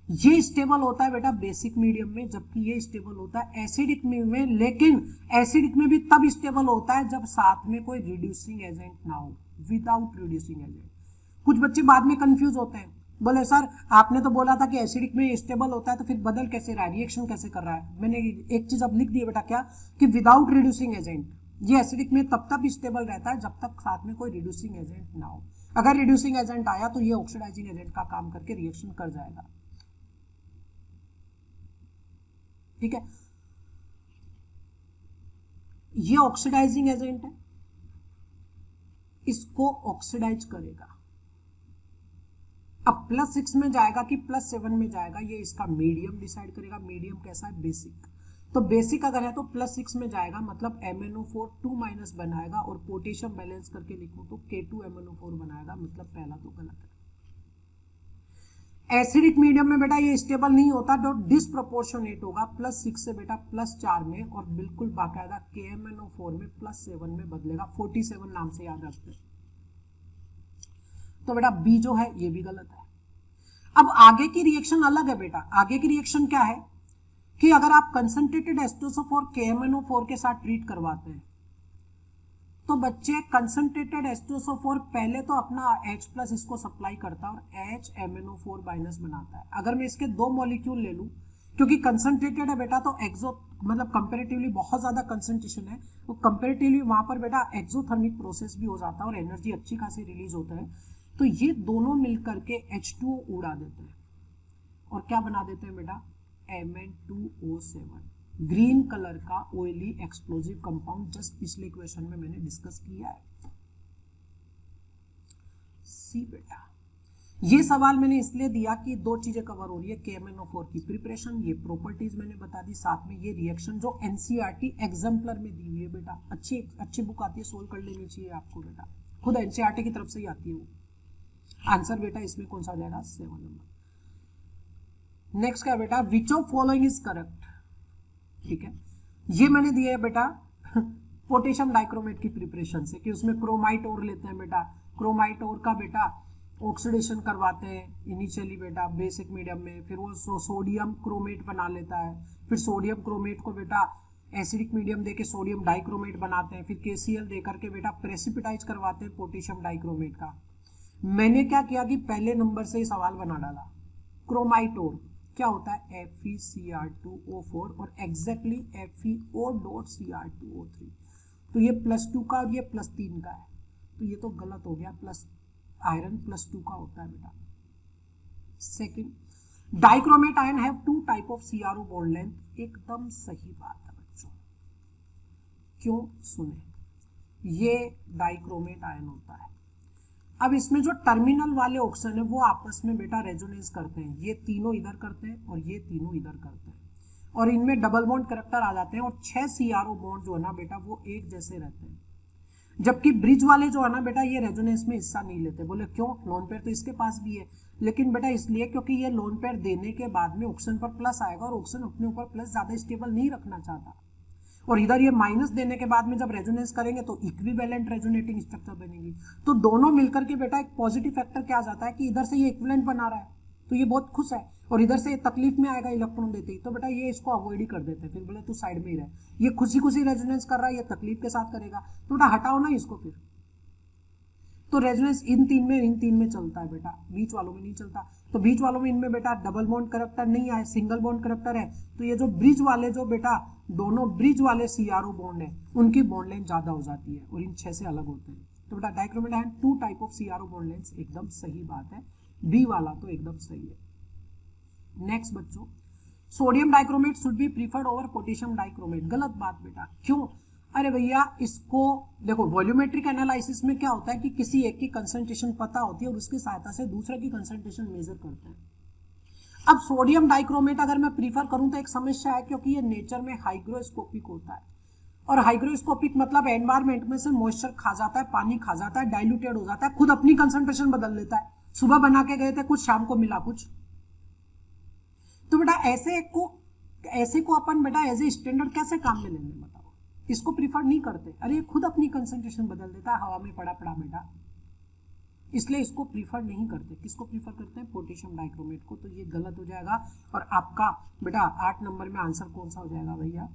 A: ये स्टेबल होता है बेटा बेसिक मीडियम में, जबकि ये स्टेबल होता है एसिडिक में, लेकिन एसिडिक में भी तब स्टेबल होता है जब साथ में कोई रिड्यूसिंग एजेंट ना हो, विदाउट रिड्यूसिंग एजेंट। कुछ बच्चे बाद में कंफ्यूज होते हैं, बोले सर आपने तो बोला था कि एसिडिक में स्टेबल होता है, तो फिर बदल कैसे रहा है, रिएक्शन कैसे कर रहा है। मैंने एक चीज अब लिख दी है बेटा, क्या कि विदाउट रिड्यूसिंग एजेंट। ये एसिडिक में तब तक स्टेबल रहता है जब तक साथ में कोई रिड्यूसिंग एजेंट ना हो। अगर रिड्यूसिंग एजेंट आया तो ये ऑक्सीडाइजिंग एजेंट का काम करके रिएक्शन कर जाएगा। ठीक है, ये ऑक्सीडाइजिंग एजेंट है, इसको ऑक्सीडाइज करेगा। अब +6 में जाएगा कि +7 में जाएगा, ये इसका मीडियम डिसाइड करेगा। मीडियम कैसा है बेसिक, तो बेसिक अगर है तो +6 में जाएगा, मतलब MnO4 2- बनाएगा, और पोटेशियम बैलेंस करके लिखूं तो K2MnO4 बनाएगा, मतलब पहला तो गलत है। एसिडिक मीडियम में बेटा ये स्टेबल नहीं होता, तो डिसप्रोपोर्शनेट होगा, +6 से बेटा +4 में, और बिल्कुल बाकायदा KMnO4 में +7 में बदलेगा। 47 नाम से याद रखते हैं। तो बेटा बी जो है ये भी गलत है। अब आगे की रिएक्शन अलग है बेटा। आगे की रिएक्शन क्या है कि अगर आप कंसंट्रेटेड H2SO4 KMnO4 के साथ ट्रीट करवाते हैं, तो बच्चे कंसंट्रेटेड H2SO4 पहले तो अपना H+ इसको सप्लाई करता है और HMnO4- बनाता है। अगर मैं इसके 2 मॉलिक्यूल ले लूं, क्योंकि कंसंट्रेटेड है बेटा, तो एक्सो मतलब कंपैरेटिवली बहुत ज्यादा कंसंट्रेशन है, तो कंपैरेटिवली वहां पर बेटा एक्सोथर्मिक प्रोसेस भी हो जाता है और एनर्जी अच्छी खासी रिलीज होता है। तो ये दोनों मिलकर के H2O उड़ा देते हैं और क्या बना देते हैं बेटा Mn2O7, ग्रीन कलर का ऑयली एक्सप्लोजिव कंपाउंड। जस्ट पिछले क्वेश्चन में मैंने डिस्कस किया है। सी बेटा, ये सवाल मैंने इसलिए दिया कि 2 चीजें कवर हो रही है, KMnO4 की प्रिपरेशन, ये प्रॉपर्टीज मैंने बता दी, साथ में ये रिएक्शन जो NCERT एग्जाम्पलर में दी हुई है बेटा। अच्छी बुक आती है, सोल्व कर लेनी चाहिए आपको बेटा, खुद NCERT की तरफ से ही आती है वो। आंसर बेटा इसमें कौन सा आ जाएगा 7 नंबर। नेक्स्ट क्या बेटा, विच ऑफ फॉलोइंग इज करेक्ट। ठीक है, ये मैंने दिया है बेटा पोटेशियम डाइक्रोमेट की प्रिपरेशन से, कि उसमें क्रोमाइट और लेते हैं बेटा, क्रोमाइट और का बेटा ऑक्सीडेशन करवाते हैं इनिशियली बेटा बेसिक मीडियम में, फिर वो सोडियम क्रोमेट बना लेता है, फिर सोडियम क्रोमेट को बेटा एसिडिक मीडियम देके सोडियम डाइक्रोमेट बनाते हैं, फिर KCl देकर के बेटा प्रेसिपिटाइज करवाते हैं पोटेशियम डाइक्रोमेट का। मैंने क्या किया कि पहले नंबर से ही सवाल बना डाला। क्रोमाइटोर क्या होता है FeCr2O4 और एग्जैक्टली FeO.Cr2O3, तो ये +2 का और ये +3 का है, तो ये तो गलत हो गया, प्लस आयरन +2 का होता है बेटा। Second, dichromate ion have 2 type of CRO bond length, एकदम सही बात है बच्चों। क्यों, सुने, ये डाइक्रोमेट आयन होता है। अब इसमें जो टर्मिनल वाले ऑक्सीजन है वो आपस में बेटा रेजोनेंस करते हैं, ये तीनों इधर करते हैं और ये तीनों इधर करते हैं, और इनमें डबल बॉन्ड कैरेक्टर आ जाते हैं, और 6 CRO बॉन्ड जो है ना बेटा वो एक जैसे रहते हैं। जबकि ब्रिज वाले जो है ना बेटा ये रेजोनेंस में हिस्सा नहीं लेते। बोले क्यों, लोन पेयर तो इसके पास भी है, लेकिन बेटा इसलिए क्योंकि ये लोन पेयर देने के बाद में ऑक्शन पर प्लस आएगा, और ऑक्शन अपने ऊपर प्लस ज्यादा स्टेबल नहीं रखना चाहता, और इधर ये माइनस देने के बाद में जब रेजोनेंस करेंगे तो इक्विवेलेंट रेजोनेटिंग स्ट्रक्चर बनेगी। तो दोनों मिलकर के बेटा एक पॉजिटिव फैक्टर क्या आ जाता है कि इधर से ये इक्विवेलेंट बना रहा है तो ये बहुत खुश है, और इधर से ये तकलीफ में आएगा इलेक्ट्रॉन देते ही, तो बेटा ये इसको अवॉइड ही कर देते हैं, फिर बोले तू साइड में ही रहे, ये खुशी खुशी रेजोनेंस कर रहा है, ये तकलीफ के साथ करेगा, तो बेटा हटाओ ना इसको फिर। तो रेजोनेंस इन तीन में चलता है बेटा, बीच वालों में नहीं चलता। तो बीच वालों में इनमें बेटा डबल बॉन्ड करैक्टर नहीं है, सिंगल बॉन्ड करैक्टर है, तो ये जो ब्रिज वाले जो बेटा दोनों ब्रिज वाले CRO बॉन्ड है उनकी बॉन्ड लेंथ ज्यादा हो जाती है और इन 6 से अलग होते हैं। तो बेटा dichromate hand 2 type of CRO bond length, एकदम सही बात है, बी वाला तो एकदम सही है। नेक्स्ट बच्चों, sodium dichromate should be preferred over potassium dichromate, गलत बात बेटा। क्यों? अरे भैया इसको देखो, वॉल्यूमेट्रिक एनालिसिस में क्या होता है कि किसी एक की कंसंट्रेशन पता होती है और उसकी सहायता से दूसरे की कंसंट्रेशन मेजर करते हैं। अब सोडियम डाइक्रोमेट अगर मैं प्रीफर करूं तो एक समस्या है, क्योंकि ये नेचर में हाइग्रोस्कोपिक होता है, और हाइग्रोस्कोपिक मतलब एनवायरमेंट में से मॉइस्चर खा जाता है, पानी खा जाता है, डाइल्यूटेड हो जाता है, खुद अपनी कंसंट्रेशन बदल लेता है। सुबह बना के गए थे कुछ, शाम को मिला कुछ। तो बेटा ऐसे को अपन बेटा एज ए स्टैंडर्ड कैसे काम में लेंगे बताओ? इसको प्रीफर नहीं करते। अरे ये खुद अपनी कंसंट्रेशन बदल देता है हवा में पड़ा पड़ा बेटा, इसलिए इसको प्रीफर नहीं करते। किसको प्रीफर करते हैं? पोटेशियम डाइक्रोमेट को। तो ये गलत हो जाएगा, और आपका बेटा 8 नंबर में आंसर कौन सा हो जाएगा भैया?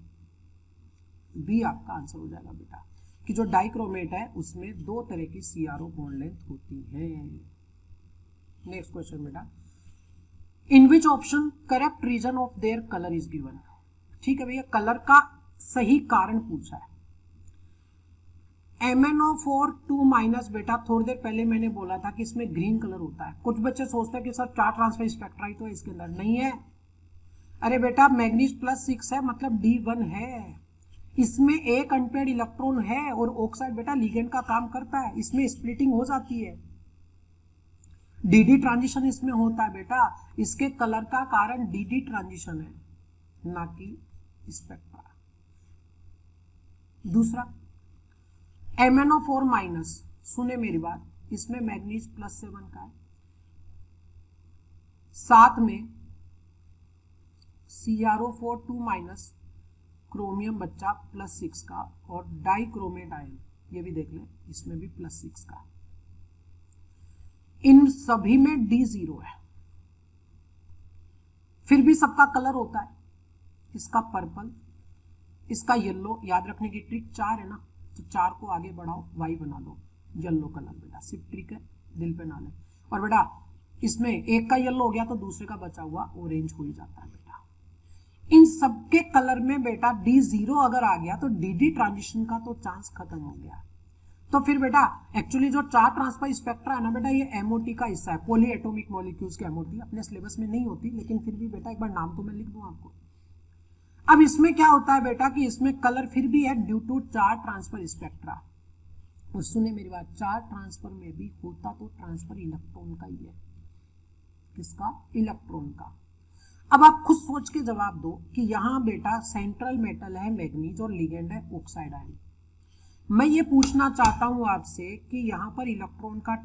A: बी आपका आंसर हो जाएगा बेटा, कि जो डाइक्रोमेट है उसमें 2 तरह की CRO बॉन्ड लेंथ होती है। नेक्स्ट क्वेश्चन बेटा, in which option correct reason of their colour is given. ठीक है भैया, कलर का सही कारण पूछा है। MnO4 2- बेटा थोड़ी देर पहले मैंने बोला था कि इसमें ग्रीन कलर होता है। कुछ बच्चे सोचते हैं कि सर 4 ट्रांसफर स्पेक्ट्रा ही तो है इसके अंदर, नहीं है। अरे बेटा मैग्नीज +6 है मतलब D1 है, इसमें एक अनपेयर्ड इलेक्ट्रॉन है, और ऑक्साइड बेटा लिगेंड का काम करता है, इसमें स्प्लिटिंग हो जाती है, DD ट्रांजिशन इसमें होता है बेटा। इसके कलर का कारण DD ट्रांजिशन है, ना कि स्पेक्ट्रा। दूसरा MnO4-, सुने मेरी बात, इसमें मैग्नीज +7 का है, साथ में CrO4 2- क्रोमियम बच्चा +6 का, और डाइक्रोमेट आयन ये भी देख ले, इसमें भी +6 का। इन सभी में D0 है, फिर भी सबका कलर होता है, इसका पर्पल, इसका येलो। याद रखने की ट्रिक 4 है ना, तो 4 को आगे बढ़ाओ, Y बना लो, येलो कलर बेटा, सिर्फ ट्रिक है, दिल पे ना ले। और बेटा इसमें एक का येलो हो गया तो दूसरे का बचा हुआ ऑरेंज हो ही जाता है बेटा। इन सबके कलर में बेटा D0 अगर आ गया तो DD ट्रांजिशन का तो चांस खत्म हो गया। तो फिर बेटा एक्चुअली जो 4 ट्रांसफर स्पेक्ट्रा है ना बेटा, ये MOT का हिस्सा है, पॉली एटॉमिक मॉलिक्यूल्स के MOT। अपने सिलेबस में नहीं होती, लेकिन फिर भी बेटा एक बार नाम तो मैं लिख दूं आपको। अब इसमें क्या होता है बेटा कि इसमें कलर फिर भी है ड्यू टू 4 ट्रांसफर स्पेक्ट्रा। और सुने मेरी बात, 4 ट्रांसफर में भी होता तो ट्रांसफर इलेक्ट्रॉन का ही है। किसका? इलेक्ट्रॉन का। अब आप खुद सोच के जवाब दो कि यहां बेटा सेंट्रल मेटल है मैग्नीज और लिगेंड है ऑक्साइड आयन। मैं ये पूछना चाहता हूं आपसे कि यहां पर इलेक्ट्रॉन का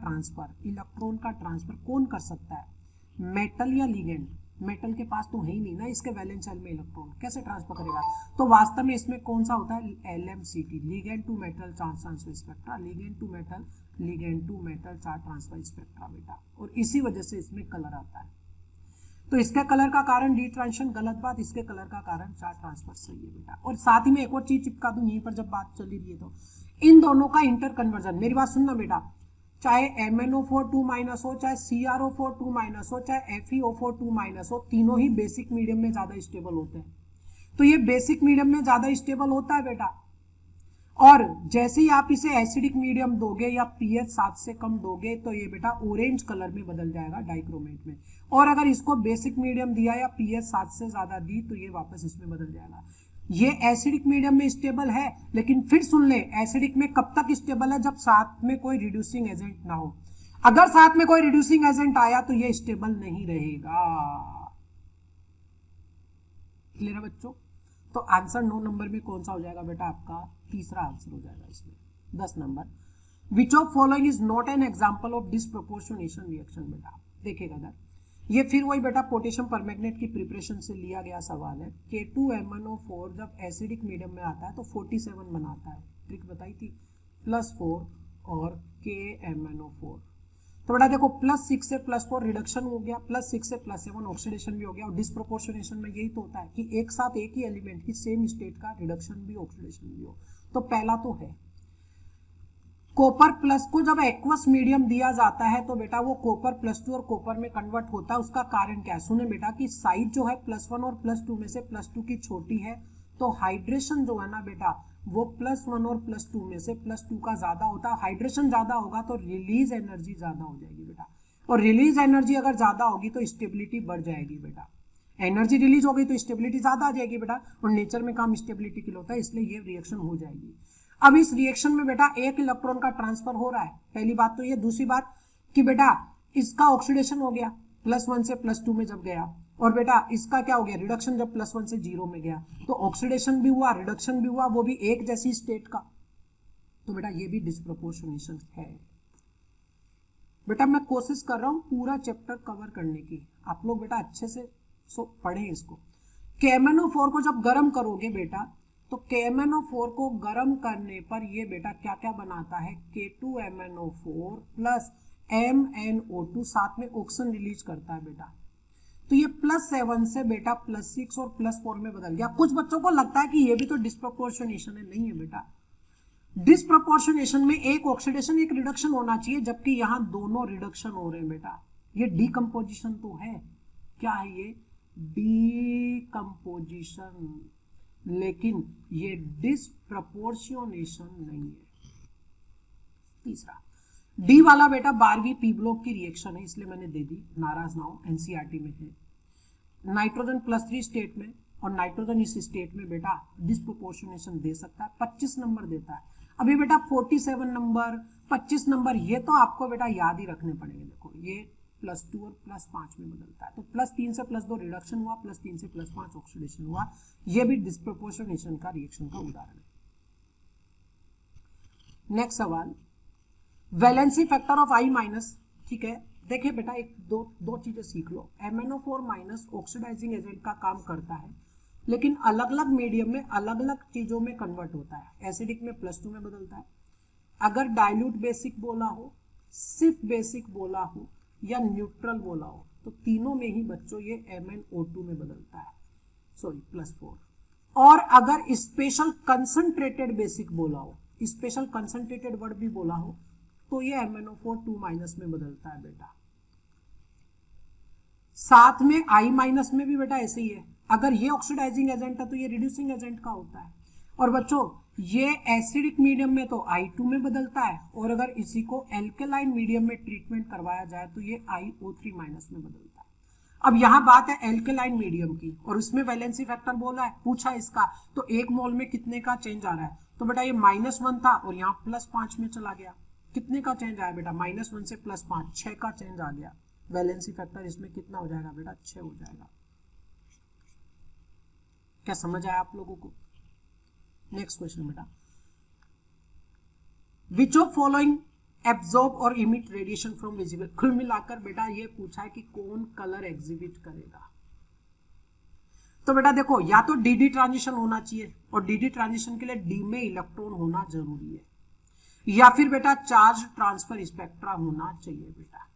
A: ट्रांसफर कौन कर सकता है, मेटल या लिगेंड? मेटल के पास तो है ही नहीं ना इसके वैलेंस शेल में इलेक्ट्रॉन, कैसे ट्रांसफर करेगा? तो वास्तव में इसमें कौन सा होता है? LMCT, ligand to metal charge transfer spectra, ligand to metal charge transfer spectra बेटा। और इसी वजह से इसमें कलर आता है। तो इसके कलर का कारण D ट्रांजिशन, गलत बात। इसके कलर का कारण 4 ट्रांसफर, सही है बेटा। और साथ ही में एक और चीज चिपका दूं यहीं पर, जब बात चली रही है तो इन दोनों का इंटर कन्वर्जन, मेरी बात सुनना बेटा, चाहे MnO4 2- हो, चाहे CrO4 2- हो, चाहे FeO4 2- हो, तीनों ही बेसिक मीडियम में ज्यादा स्टेबल होते हैं। तो ये बेसिक मीडियम में ज्यादा स्टेबल होता है बेटा, और जैसे ही आप इसे एसिडिक मीडियम दोगे या pH 7 से कम दोगे तो ये बेटा ऑरेंज कलर में बदल जाएगा डाइक्रोमेट में। और अगर इसको बेसिक मीडियम दिया या pH 7 से ज्यादा दी तो ये वापस इसमें बदल जाएगा। ये एसिडिक मीडियम में स्टेबल है, लेकिन फिर सुन ले, एसिडिक में कब तक स्टेबल है? जब साथ में कोई रिड्यूसिंग एजेंट ना हो। अगर साथ में कोई रिड्यूसिंग एजेंट आया तो ये स्टेबल नहीं रहेगा। क्लियर है बच्चों? तो आंसर 9 नंबर में कौन सा हो जाएगा बेटा? आपका तीसरा आंसर हो जाएगा इसमें। 10 number, which of following is not an example of disproportionation reaction. बेटा देखिएगा इधर, ये फिर वही बेटा पोटेशियम परमैंगनेट की प्रिपरेशन से लिया गया सवाल है। K2MnO4 जब एसिडिक मीडियम में आता है तो 47 बनाता है, ट्रिक बताई थी, +4 और KMnO4। तो बेटा देखो +6 से +4 रिडक्शन हो गया, +6 से +7 ऑक्सीडेशन भी हो गया, और डिस्प्रोपोर्शनेशन में यही तो होता है कि एक साथ एक ही एलिमेंट की सेम स्टेट का रिडक्शन भी ऑक्सीडेशन भी हो। तो पहला तो है। कॉपर प्लस को जब एक्वस मीडियम दिया जाता है तो बेटा वो कॉपर +2 और कॉपर में कन्वर्ट होता है। उसका कारण क्या है, सुने बेटा कि साइज जो है +1 और +2 में से +2 की छोटी है, तो हाइड्रेशन जो है ना बेटा वो +1 और +2 में से +2 का ज्यादा होता है। हाइड्रेशन ज्यादा होगा तो रिलीज एनर्जी ज्यादा हो जाएगी बेटा, और रिलीज एनर्जी अगर ज्यादा होगी तो स्टेबिलिटी बढ़ जाएगी बेटा। एनर्जी रिलीज हो गई तो स्टेबिलिटी ज्यादा आ जाएगी बेटा, और नेचर में काम स्टेबिलिटी के लिए होता है, इसलिए ये रिएक्शन हो जाएगी। अब इस रिएक्शन में बेटा एक इलेक्ट्रॉन का ट्रांसफर हो रहा है, पहली बात तो ये। दूसरी बात कि बेटा इसका ऑक्सीडेशन हो गया +1 से +2 में जब गया, और बेटा इसका क्या हो गया, रिडक्शन जब +1 से 0 में गया, तो ऑक्सीडेशन भी हुआ रिडक्शन भी हुआ, वो भी एक जैसी स्टेट का। तो बेटा ये भी डिस्प्रोपोर्शनेशन है। बेटा मैं कोशिश कर रहा हूं पूरा चैप्टर कवर करने की, आप लोग बेटा अच्छे से पढ़ें इसको। KMnO4 को जब गर्म करोगे बेटा तो KMnO4 को गर्म करने पर ये बेटा क्या क्या बनाता है, K2MnO4 प्लस MnO2 साथ में ऑक्सीजन रिलीज करता है बेटा। तो ये +7 से बेटा +6 और +4 में बदल गया। कुछ बच्चों को लगता है कि ये भी तो डिस्प्रोपोर्शनेशन है, नहीं है बेटा। डिस्प्रोपोर्शनेशन में एक ऑक्सीडेशन एक रिडक्शन होना चाहिए, जबकि यहां दोनों रिडक्शन हो रहे हैं बेटा। ये डीकंपोजिशन तो है, क्या है ये, डीकंपोजिशन, लेकिन ये डिस्प्रपोर्शनेशन नहीं है। तीसरा डी वाला बेटा 12वीं पी ब्लॉक की रिएक्शन है, इसलिए मैंने दे दी, नाराज ना हो, एनसीईआरटी में है। नाइट्रोजन +3 स्टेट में और नाइट्रोजन इस स्टेट में बेटा डिस्प्रोपोर्शनेशन दे सकता है, 25 नंबर देता है। अभी बेटा 47 नंबर 25 नंबर ये तो आपको बेटा याद ही रखने पड़ेंगे। देखो ये +2 और +5 में बदलता है, तो +3 से +2 रिडक्शन हुआ, +3 से +5 ऑक्सीडेशन हुआ, ये भी डिस्प्रोपोर्शनेशन का रिएक्शन का उदाहरण है। नेक्स्ट सवाल, वैलेंसी फैक्टर ऑफ I-, ठीक है। देखिए बेटा एक दो चीजें सीख लो। MnO4- ऑक्सीडाइजिंग एजेंट का काम करता है, लेकिन अलग अलग मीडियम में अलग अलग चीजों में कन्वर्ट होता है। एसिडिक में +2 में बदलता है, अगर डाइल्यूट बेसिक बोला हो, सिर्फ बेसिक बोला हो या न्यूट्रल बोला हो, तो तीनों में ही बच्चों ये MnO2 में बदलता है, सॉरी +4। और अगर स्पेशल कंसंट्रेटेड बेसिक बोला हो, स्पेशल कंसंट्रेटेड वर्ड भी बोला हो, तो ये MnO4 2- में बदलता है बेटा। साथ में I- में भी बेटा ऐसे ही है, अगर ये ऑक्सीडाइजिंग एजेंट है तो ये रिड्यूसिंग एजेंट का होता है। और बच्चों ये एसिडिक मीडियम में तो I2 में बदलता है, और अगर इसी को एल्केलाइन मीडियम में ट्रीटमेंट करवाया जाए तो ये IO3- में बदलता है। अब यहां बात है एल्केलाइन मीडियम की, और उसमें वैलेंसी फैक्टर बोला है, पूछा इसका, तो 1 मोल में कितने का चेंज आ रहा है, तो बेटा ये -1 था और यहाँ +5 में चला गया। कितने का चेंज आया बेटा, -1 से +5, 6 का चेंज आ गया। वैलेंसी फैक्टर इसमें कितना हो जाएगा बेटा, 6 हो जाएगा। क्या समझ आया आप लोगों को? नेक्स्ट क्वेश्चन बेटा, विच ऑफ फॉलोइंग एब्जॉर्ब और इमिट रेडिएशन फ्रॉम विजिबल। कुल मिलाकर बेटा ये पूछा है कि कौन कलर एग्जिबिट करेगा। तो बेटा देखो या तो डी ट्रांजिशन होना चाहिए, और डी ट्रांजिशन के लिए डी में इलेक्ट्रॉन होना जरूरी है, या फिर बेटा चार्ज ट्रांसफर स्पेक्ट्रा होना चाहिए बेटा,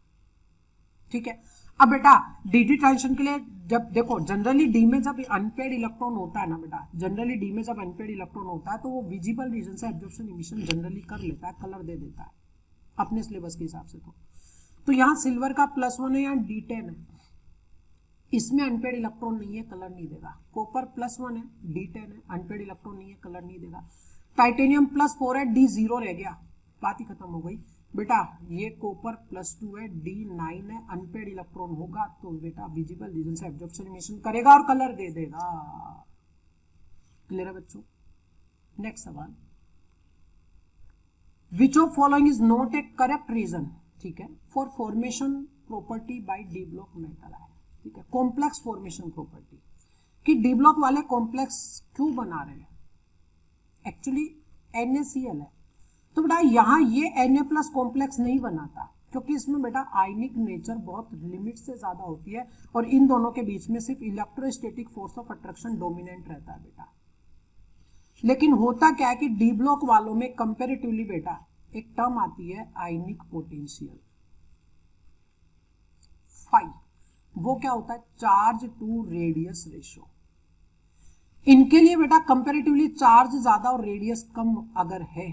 A: ठीक है। अब बेटा डी ट्रांजिशन के लिए जब देखो जनरली डी में जब अनपेड इलेक्ट्रॉन होता है ना बेटा, जनरली डी में जब अनपेड इलेक्ट्रॉन होता है तो वो विजिबल रीजन से एब्जॉर्प्शन इमिशन जनरली कर लेता है, कलर दे देता है अपने सिलेबस के हिसाब से। तो यहाँ सिल्वर का +1 है, यहाँ D10 है, इसमें अनपेड इलेक्ट्रॉन नहीं है, कलर नहीं देगा। कॉपर +1 है, D10 है, अनपेड इलेक्ट्रॉन नहीं है, कलर नहीं देगा। टाइटेनियम +4 है, D0 रह गया, बात ही खत्म हो गई बेटा। ये कॉपर +2 है, D9 है, अनपेड इलेक्ट्रॉन होगा तो बेटा विजिबल रीजन से एब्जॉर्प्शन इमिशन करेगा और कलर दे देगा। क्लियर है बच्चों? नेक्स्ट सवाल, which of following is not a correct reason, ठीक है, for formation property by d block metal है, ठीक है। कॉम्प्लेक्स फॉर्मेशन प्रॉपर्टी कि डी ब्लॉक वाले कॉम्प्लेक्स क्यों बना रहे हैं, एक्चुअली NaCl है। तो बेटा यहाँ ये Na+ कॉम्प्लेक्स नहीं बनाता, क्योंकि इसमें बेटा आयनिक नेचर बहुत लिमिट से ज्यादा होती है और इन दोनों के बीच में सिर्फ electrostatic force of attraction dominant रहता है बेटा। लेकिन होता क्या है कि डी ब्लॉक वालों में कंपैरेटिवली बेटा एक टर्म आती है आयनिक पोटेंशियल 5, वो क्या होता है चार्ज टू रेडियस रेशियो। इनके लिए बेटा कंपैरेटिवली चार्ज ज्यादा और रेडियस कम अगर है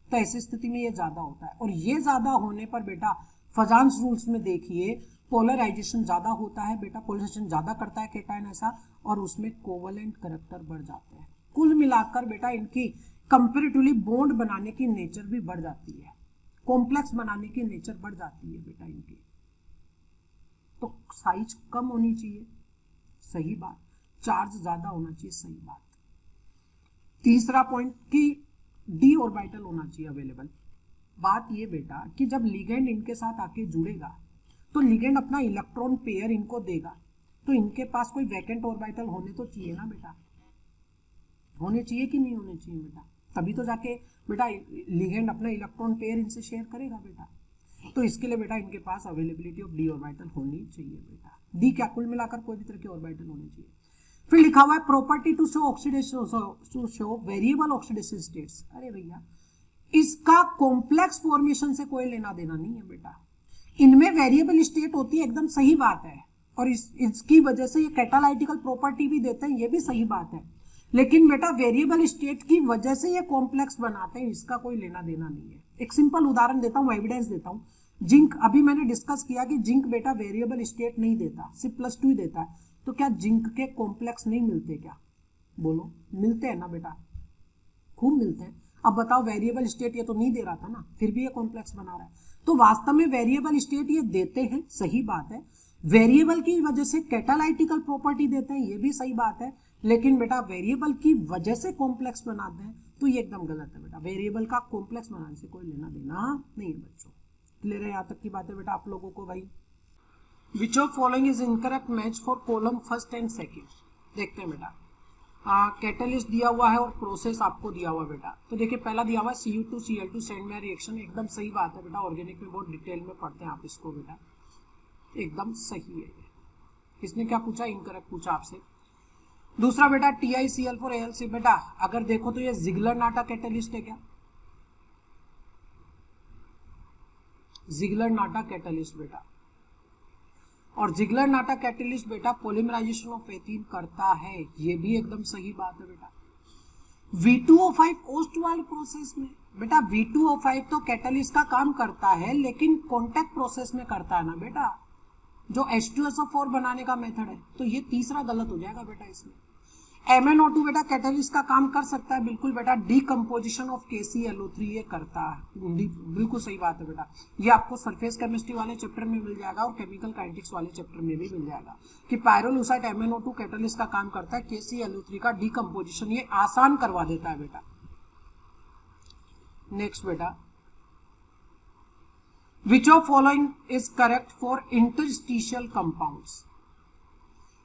A: तो ऐसी स्थिति में ये ज्यादा होता है, और ये ज्यादा होने पर बेटा फजान्स रूल्स में देखिए पोलराइजेशन ज्यादा होता है बेटा, पोलराइजेशन ज्यादा करता है केटायन ऐसा, और उसमें कोवलेंट करैक्टर बढ़ जाते हैं। कुल मिलाकर बेटा इनकी कंपैरेटिवली बॉन्ड बनाने की नेचर भी बढ़ जाती है, कॉम्प्लेक्स बनाने की नेचर बढ़ जाती है बेटा इनकी। तो साइज कम होनी चाहिए, सही बात, चार्ज ज्यादा होना चाहिए, सही बात। तीसरा पॉइंट कि डी ऑर्बिटल होना चाहिए अवेलेबल। बात ये बेटा कि जब लिगेंड इनके साथ आके जुड़ेगा तो लिगेंड अपना इलेक्ट्रॉन पेयर इनको देगा, तो इनके पास कोई वैकेंट ऑर्बिटल होने तो चाहिए ना बेटा, होने चाहिए कि नहीं होने चाहिए बेटा, तभी तो जाके बेटा लिगेंड अपना इलेक्ट्रॉन पेयर इनसे शेयर करेगा बेटा। तो इसके लिए बेटा इनके पास अवेलेबिलिटी ऑफ डी ऑर्बिटल होनी चाहिए बेटा। डी क्या कुल मिलाकर कोई भी तरह के ऑर्बिटल होने चाहिए। फिर लिखा हुआ है property to show oxidation to show variable oxidation states. अरे भैया इसका कॉम्प्लेक्स फॉर्मेशन से कोई लेना देना नहीं है बेटा, इनमें वेरिएबल स्टेट होती है, एकदम सही बात है, और इसकी वजह से ये कैटालाइटिकल प्रॉपर्टी भी देते हैं, ये भी सही बात है। लेकिन बेटा वेरिएबल स्टेट की वजह से ये कॉम्प्लेक्स बनाते हैं, इसका कोई लेना देना नहीं है। एक सिंपल उदाहरण देता हूँ, एविडेंस देता हूँ। जिंक, अभी मैंने डिस्कस किया कि जिंक बेटा वेरिएबल स्टेट नहीं देता, सिर्फ +2 ही देता है, तो क्या जिंक के कॉम्प्लेक्स नहीं मिलते क्या? बोलो, मिलते हैं ना बेटा, खूब मिलते हैं। अब बताओ वेरिएबल स्टेट ये तो नहीं दे रहा था ना, फिर भी ये कॉम्प्लेक्स बना रहा है। तो वास्तव में वेरिएबल स्टेट ये देते हैं, सही बात है, वेरिएबल की वजह से कैटालाइटिकल प्रॉपर्टी देते हैं, ये भी सही बात है, लेकिन बेटा वेरिएबल की वजह से कॉम्प्लेक्स बनाते हैं तो ये एकदम गलत है बेटा। वेरिएबल का कॉम्प्लेक्स बनाने से कोई लेना देना नहीं है बच्चों। क्लियर है यहाँ तक की बातें बेटा आप लोगों को? भाई विच of following is incorrect match for column first and second. देखते हैं बेटा, कैटलिस्ट दिया हुआ है और प्रोसेस आपको दिया हुआ बेटा। तो देखिए पहला दिया हुआ है Cu2Cl2 सेंड रिएक्शन, एकदम सही बात है बेटा, ऑर्गेनिक में बहुत डिटेल में पढ़ते हैं आप इसको बेटा, एकदम सही है। इसने क्या पूछा? इनकरेक्ट पूछा आपसे। दूसरा बेटा TiCl4AlC, बेटा अगर देखो तो ये जिगलर-नाटा कैटलिस्ट है क्या? जिगलर-नाटा कैटलिस्ट बेटा, और जिगलर-नाटा कैटलिस्ट बेटा पॉलीमराइजेशन ऑफ एथीन करता है, ये भी एकदम सही बात है बेटा। V2O5 ओस्टवाल्ड प्रोसेस में बेटा, V2O5 तो कैटलिस्ट का काम करता है लेकिन कॉन्टैक्ट प्रोसेस में करता है ना बेटा, जो H2SO4 बनाने का मेथड है, तो ये तीसरा गलत हो जाएगा बेटा इसमें। MnO2 बेटा कैटलिस्ट का काम कर सकता है, बिल्कुल बेटा, डीकम्पोजिशन ऑफ KClO3 ये करता है, बिल्कुल सही बात है बेटा। ये आपको सरफेस केमिस्ट्री वाले चैप्टर में मिल जाएगा और केमिकल काइनेटिक्स वाले चैप्टर में भी मिल जाएगा कि पायरोलुसाइड MnO2 कैटलिस्ट का काम करता है, KClO3 का डीकम्पोजिशन ये आसान करवा देता है बेटा। नेक्स्ट बेटा, which of following is correct for interstitial compounds?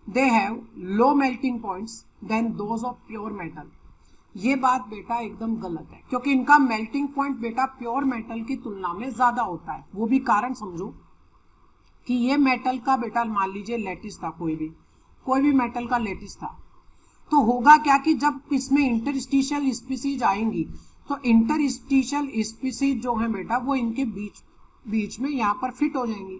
A: They have low melting points than those of pure metal. ये बात बेटा एकदम गलत है, क्योंकि इनका मेल्टिंग पॉइंट बेटा प्योर मेटल की तुलना में ज्यादा होता है। वो भी कारण समझो कि ये मेटल का बेटा मान लीजिए लैटिस था, कोई भी मेटल का लैटिस था, तो होगा क्या कि जब इसमें इंटरस्टिशियल स्पीसीज आएंगी तो इंटरस्टिशियल स्पीसीज जो है बेटा वो इनके बीच में यहाँ पर फिट हो जाएंगी,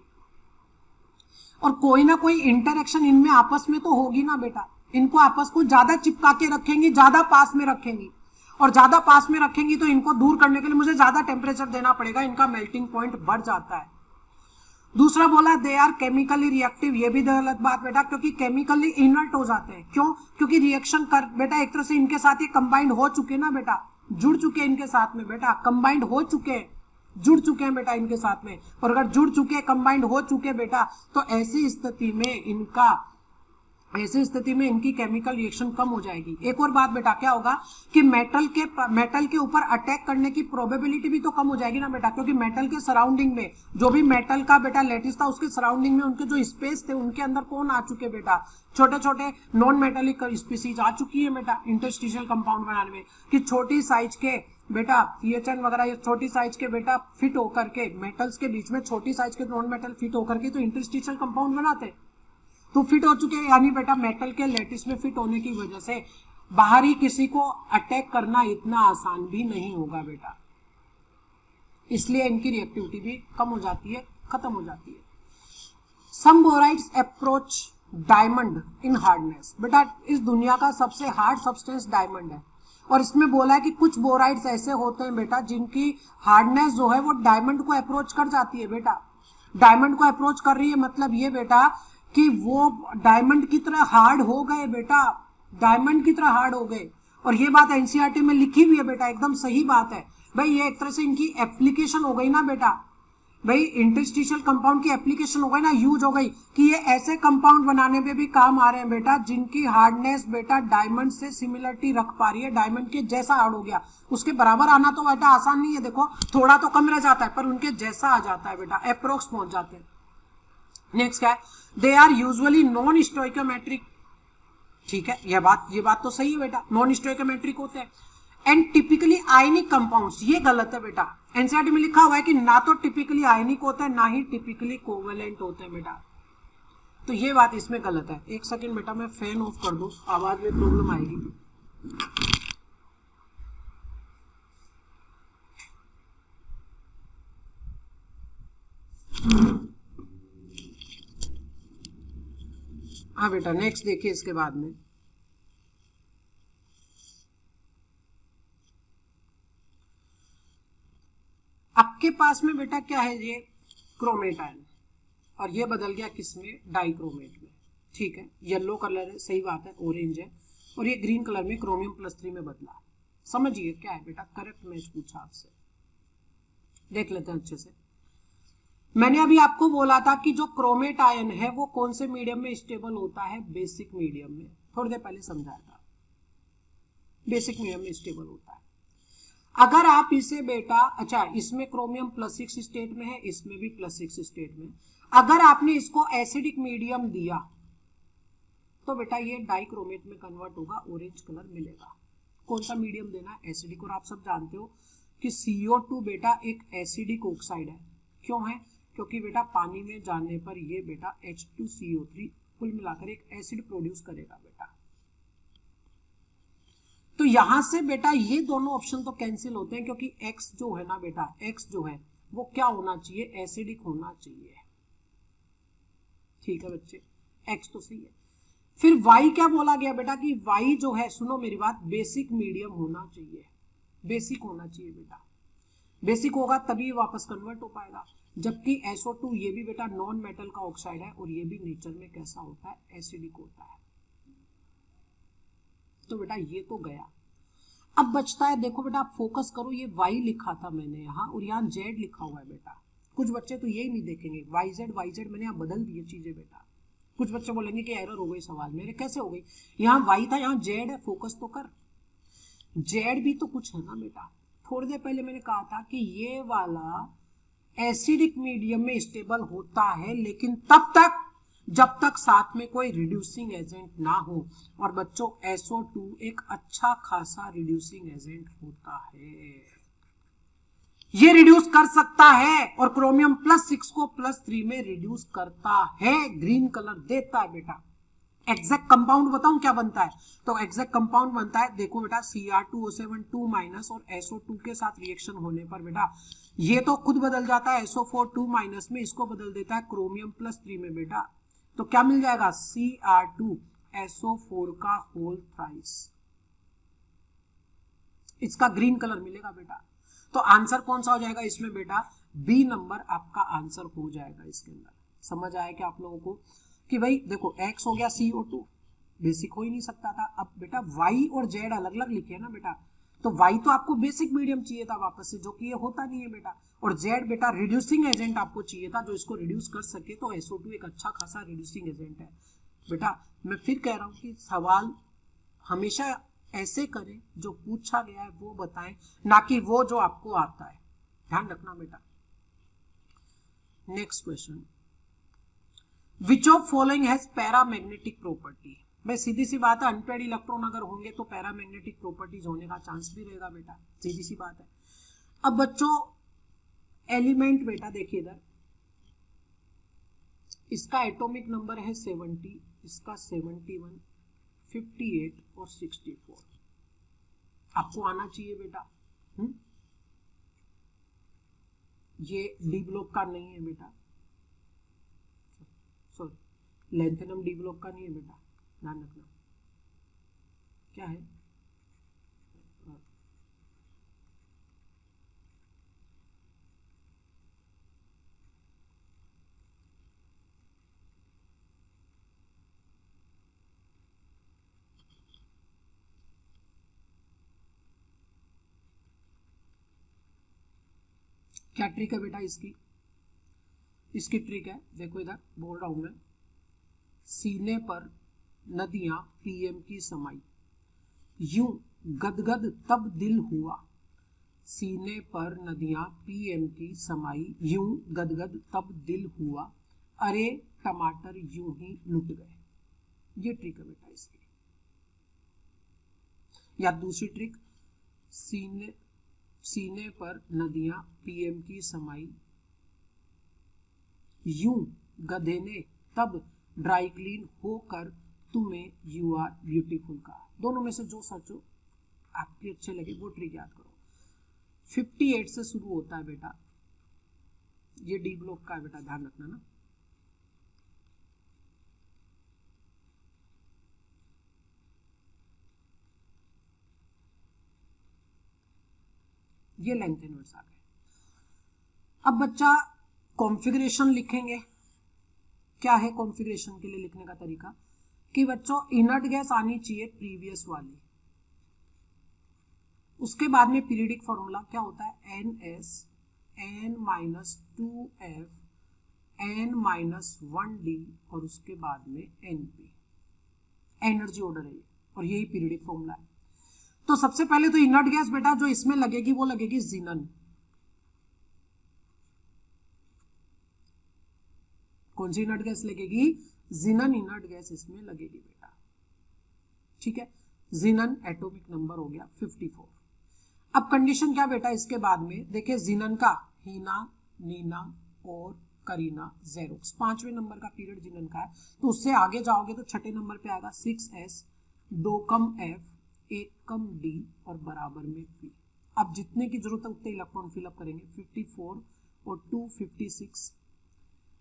A: और कोई ना कोई इंटरेक्शन इनमें आपस में तो होगी ना बेटा। इनको आपस को ज्यादा चिपका के रखेंगी, ज्यादा पास में रखेंगी, और ज्यादा पास में रखेंगी तो इनको दूर करने के लिए मुझे ज्यादा टेम्परेचर देना पड़ेगा, इनका मेल्टिंग पॉइंट बढ़ जाता है। दूसरा बोला दे आर केमिकली रिएक्टिव, ये भी गलत बात बेटा, क्योंकि केमिकली इनर्ट हो जाते हैं। क्यों? क्योंकि रिएक्शन कर बेटा एक तरह से इनके साथ ये कंबाइंड हो चुके ना बेटा, जुड़ चुके हैं इनके साथ में बेटा, कंबाइंड हो चुके हैं, जुड़ चुके हैं बेटा इनके साथ में। और अगर जुड़ चुके, कंबाइंड हो चुके बेटा, तो ऐसी स्थिति में इनका ऐसी स्थिति में इनकी केमिकल रिएक्शन कम हो जाएगी। एक और बात बेटा क्या होगा कि मेटल के ऊपर अटैक करने की प्रोबेबिलिटी भी तो कम हो जाएगी ना बेटा, क्योंकि मेटल के सराउंडिंग में जो भी मेटल का बेटा लेटिस था उसके सराउंडिंग में उनके जो स्पेस थे उनके अंदर कौन आ चुके बेटा, छोटे छोटे नॉन मेटेलिक स्पीसीज आ चुकी है बेटा इंटरस्टिशियल कंपाउंड बनाने में, कि छोटी साइज के बेटा CHN वगैरह ये छोटी साइज के बेटा फिट होकर के मेटल्स के बीच में छोटी साइज के नॉन मेटल फिट होकर के तो इंटरस्टिशियल कंपाउंड बनाते, तो फिट हो चुके हैं, यानी बेटा मेटल के लेटिस में फिट होने की वजह से बाहरी किसी को अटैक करना इतना आसान भी नहीं होगा बेटा, इसलिए इनकी रिएक्टिविटी भी कम हो जाती है, खत्म हो जाती है। Some borides approach diamond in hardness, बेटा इस दुनिया का सबसे हार्ड सब्सटेंस डायमंड है, और इसमें बोला है कि कुछ बोराइड्स ऐसे होते हैं बेटा जिनकी हार्डनेस जो है वो डायमंड को अप्रोच कर जाती है बेटा। डायमंड को अप्रोच कर रही है मतलब ये बेटा कि वो डायमंड की तरह हार्ड हो गए बेटा, डायमंड की तरह हार्ड हो गए, और ये बात एनसीईआरटी में लिखी हुई है बेटा, एकदम सही बात है भाई, ये एक तरह से इनकी एप्लीकेशन हो गई ना बेटा, भाई इंटरस्टिशियल कंपाउंड की एप्लीकेशन हो गई ना, यूज हो गई कि ये ऐसे कंपाउंड बनाने में भी काम आ रहे हैं बेटा जिनकी हार्डनेस बेटा डायमंड से सिमिलरिटी रख पा रही है, डायमंड के जैसा हार्ड हो गया, उसके बराबर आना तो बेटा आसान नहीं है, देखो थोड़ा तो कम रह जाता है पर उनके जैसा आ जाता है बेटा, अप्रोक्स पहुंच जाते हैं। नेक्स्ट क्या है, they are usually non stoichiometric, ठीक है ये बात तो सही है बेटा, नॉन स्टोइकोमेट्रिक होते हैं, एंड टिपिकली आयनिक कंपाउंड्स, ये गलत है बेटा, एनसीईआरटी में लिखा हुआ है कि ना तो टिपिकली आयनिक होता है ना ही टिपिकली कोवेलेंट होते हैं बेटा, तो ये बात इसमें गलत है। एक सेकंड बेटा मैं फैन ऑफ कर दूं, आवाज में प्रॉब्लम आएगी। हाँ बेटा नेक्स्ट देखिए इसके बाद में, आपके पास में बेटा क्या है, ये क्रोमेट आयन, और ये बदल गया किसमें, डाइक्रोमेट में, ठीक है येलो कलर है, सही बात है ऑरेंज है, और ये ग्रीन कलर में क्रोमियम +3 में बदला, समझिए क्या है बेटा, करेक्ट मैच पूछा आपसे, देख लेते हैं अच्छे से। मैंने अभी आपको बोला था कि जो क्रोमेट आयन है वो कौन से मीडियम में स्टेबल होता है, बेसिक मीडियम में, थोड़ी देर पहले समझाया था, बेसिक मीडियम में स्टेबल होता है। अगर आप इसे बेटा, अच्छा इसमें क्रोमियम +6 स्टेट में है, इसमें भी +6 स्टेट में, अगर आपने इसको एसिडिक मीडियम दिया तो बेटा ये डाइक्रोमेट में कन्वर्ट होगा, ऑरेंज कलर मिलेगा। कौन सा मीडियम देना है, एसिडिक, और आप सब जानते हो कि CO2 बेटा एक एसिडिक ऑक्साइड है, क्यों है, क्योंकि बेटा पानी में जाने पर ये बेटा H2CO3 कुल मिलाकर एक एसिड प्रोड्यूस करेगा बेटा, तो यहां से बेटा ये दोनों ऑप्शन तो कैंसिल होते हैं, क्योंकि X जो है ना बेटा, X जो है वो क्या होना चाहिए, एसिडिक होना चाहिए, ठीक है बच्चे, X तो सही है। फिर Y क्या बोला गया बेटा कि Y जो है, सुनो मेरी बात, बेसिक मीडियम होना चाहिए, बेसिक होना चाहिए बेटा, बेसिक होगा तभी वापस कन्वर्ट हो पाएगा, जबकि SO2 ये भी बेटा नॉन मेटल का ऑक्साइड है और ये भी नेचर में कैसा होता है, एसिडिक होता है, तो बेटा ये तो गया। अब बचता है, देखो बेटा आप फोकस करो, ये Y लिखा था मैंने यहाँ और यहाँ Z लिखा हुआ है बेटा, कुछ बच्चे तो यही नहीं देखेंगे, YZ मैंने यहाँ बदल दिए चीजें बेटा, कुछ बच्चे बोलेंगे कि एरर हो गई सवाल मेरे, कैसे हो गई, यहाँ Y था यहाँ Z है, फोकस तो कर, Z भी तो कुछ है ना बेटा, थोड़ी देर पहले मैंने कहा था कि ये वाला एसिडिक मीडियम में स्टेबल होता है, लेकिन तब तक जब तक साथ में कोई रिड्यूसिंग एजेंट ना हो, और बच्चों SO2 एक अच्छा खासा रिड्यूसिंग एजेंट होता है, ये रिड्यूस कर सकता है, और क्रोमियम +6 को +3 में रिड्यूस करता है, ग्रीन कलर देता है बेटा। एग्जैक्ट कंपाउंड बताऊं क्या बनता है, तो एग्जैक्ट कंपाउंड बनता है, देखो बेटा Cr2O7 2- और SO2 के साथ रिएक्शन होने पर बेटा ये तो खुद बदल जाता है SO4 2- में, इसको बदल देता है क्रोमियम +3 में बेटा, तो क्या मिल जाएगा, Cr2SO4 का होल थ्राइस, इसका ग्रीन कलर मिलेगा बेटा, तो आंसर कौन सा हो जाएगा इसमें बेटा, बी नंबर आपका आंसर हो जाएगा इसके अंदर। समझ आया क्या आप लोगों को कि भाई देखो X हो गया CO2, बेसिक हो ही नहीं सकता था, अब बेटा Y और Z अलग अलग लिखे है ना बेटा, तो Y तो आपको बेसिक मीडियम चाहिए था वापस से, जो कि ये होता नहीं है बेटा, और Z बेटा रिड्यूसिंग एजेंट आपको चाहिए था जो इसको रिड्यूस कर सके, तो SO2 एक अच्छा खासा रिड्यूसिंग एजेंट है, बेटा मैं फिर कह रहा हूं कि सवाल हमेशा ऐसे करें जो पूछा गया है वो बताएं, ना कि वो जो आपको आता है, ध्यान रखना बेटा। Next question, which of following has paramagnetic property. भाई सीधी सी बात है, अनपेड इलेक्ट्रॉन अगर होंगे तो पैरामैग्नेटिक प्रॉपर्टीज होने का चांस भी रहेगा बेटा, सीधी सी बात है। अब बच्चों एलिमेंट बेटा देखिए इधर, इसका एटॉमिक नंबर है 70, इसका 71, 58 और 64। आपको आना चाहिए बेटा। ये डी ब्लॉक का नहीं है बेटा, सॉरी लेंथेनम डी ब्लॉक का नहीं है बेटा, ध्यान रखना। क्या है? क्या ट्रिक है बेटा इसकी? इसकी ट्रिक है, देखो इधर बोल रहा हूं मैं, सीने पर नदियां पीएम की समाई, यूं गदगद तब दिल हुआ। सीने पर नदियां पीएम की समाई, यूं गदगद तब दिल हुआ, अरे टमाटर यूं ही लुट गए। ये ट्रिक है बेटा इसकी। या दूसरी ट्रिक, सीने पर नदियां पीएम की समाई, यूं गधे ने तब ड्राई क्लीन होकर तुम्हें यू आर ब्यूटीफुल का। दोनों में से जो सच हो आपके अच्छे लगे वो ट्रिक याद करो। 58 से शुरू होता है बेटा, ये डी ब्लॉक का है बेटा, ध्यान रखना ना। ये लेंथ इनवर्स आ गए। अब बच्चा कॉन्फ़िगरेशन लिखेंगे। क्या है कॉन्फ़िगरेशन के लिए लिखने का तरीका कि बच्चों इनर्ट गैस आनी चाहिए प्रीवियस वाली, उसके बाद में पीरियडिक फॉर्मूला क्या होता है, NS N-2F N-1D और उसके बाद में NP, एनर्जी ऑर्डर है ये, और यही पीरियडिक फॉर्मूला है। तो सबसे पहले तो इनर्ट गैस बेटा जो इसमें लगेगी वो लगेगी जिनन। कौन सी इनर्ट गैस लगेगी? जिनन इनर्ट गैस इसमें लगेगी बेटा, ठीक है। जिनन एटॉमिक नंबर हो गया 54। अब कंडीशन क्या बेटा इसके बाद में देखिए, जिनन का हीना, नीना और करीना, जेरोक्स, 5वें नंबर का पीरियड जिनन का है। तो उससे आगे जाओगे तो छठे नंबर पे आएगा 6S, 2 कम F, 1 कम D और बराबर में P। अब जितने की जरूरत है उतने इलेक्ट्रॉन फिलअप करेंगे, 54 और 2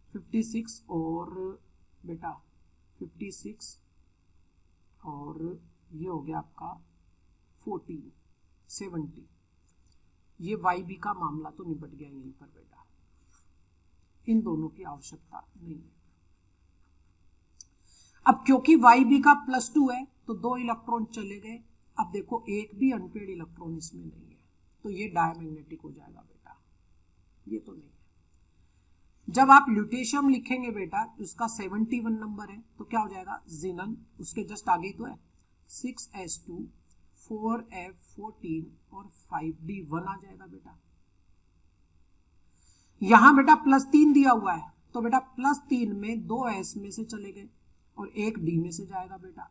A: 56 और बेटा 56 और ये हो गया आपका 14 70। ये YB का मामला तो निपट गया यहीं पर बेटा, इन दोनों की आवश्यकता नहीं है। अब क्योंकि YB का +2 है तो 2 इलेक्ट्रॉन चले गए। अब देखो एक भी अनपेड इलेक्ट्रॉन इसमें नहीं है, तो ये डायमैग्नेटिक हो जाएगा बेटा, ये तो नहीं है। जब आप ल्यूटेशियम लिखेंगे बेटा उसका 71 नंबर है तो क्या हो जाएगा, जिनन, उसके जस्ट आगे तो है 6S2 4F14 और 5D1 आ जाएगा बेटा। यहां बेटा +3 दिया हुआ है तो बेटा +3 में 2S में से चले गए और 1 D में से जाएगा बेटा,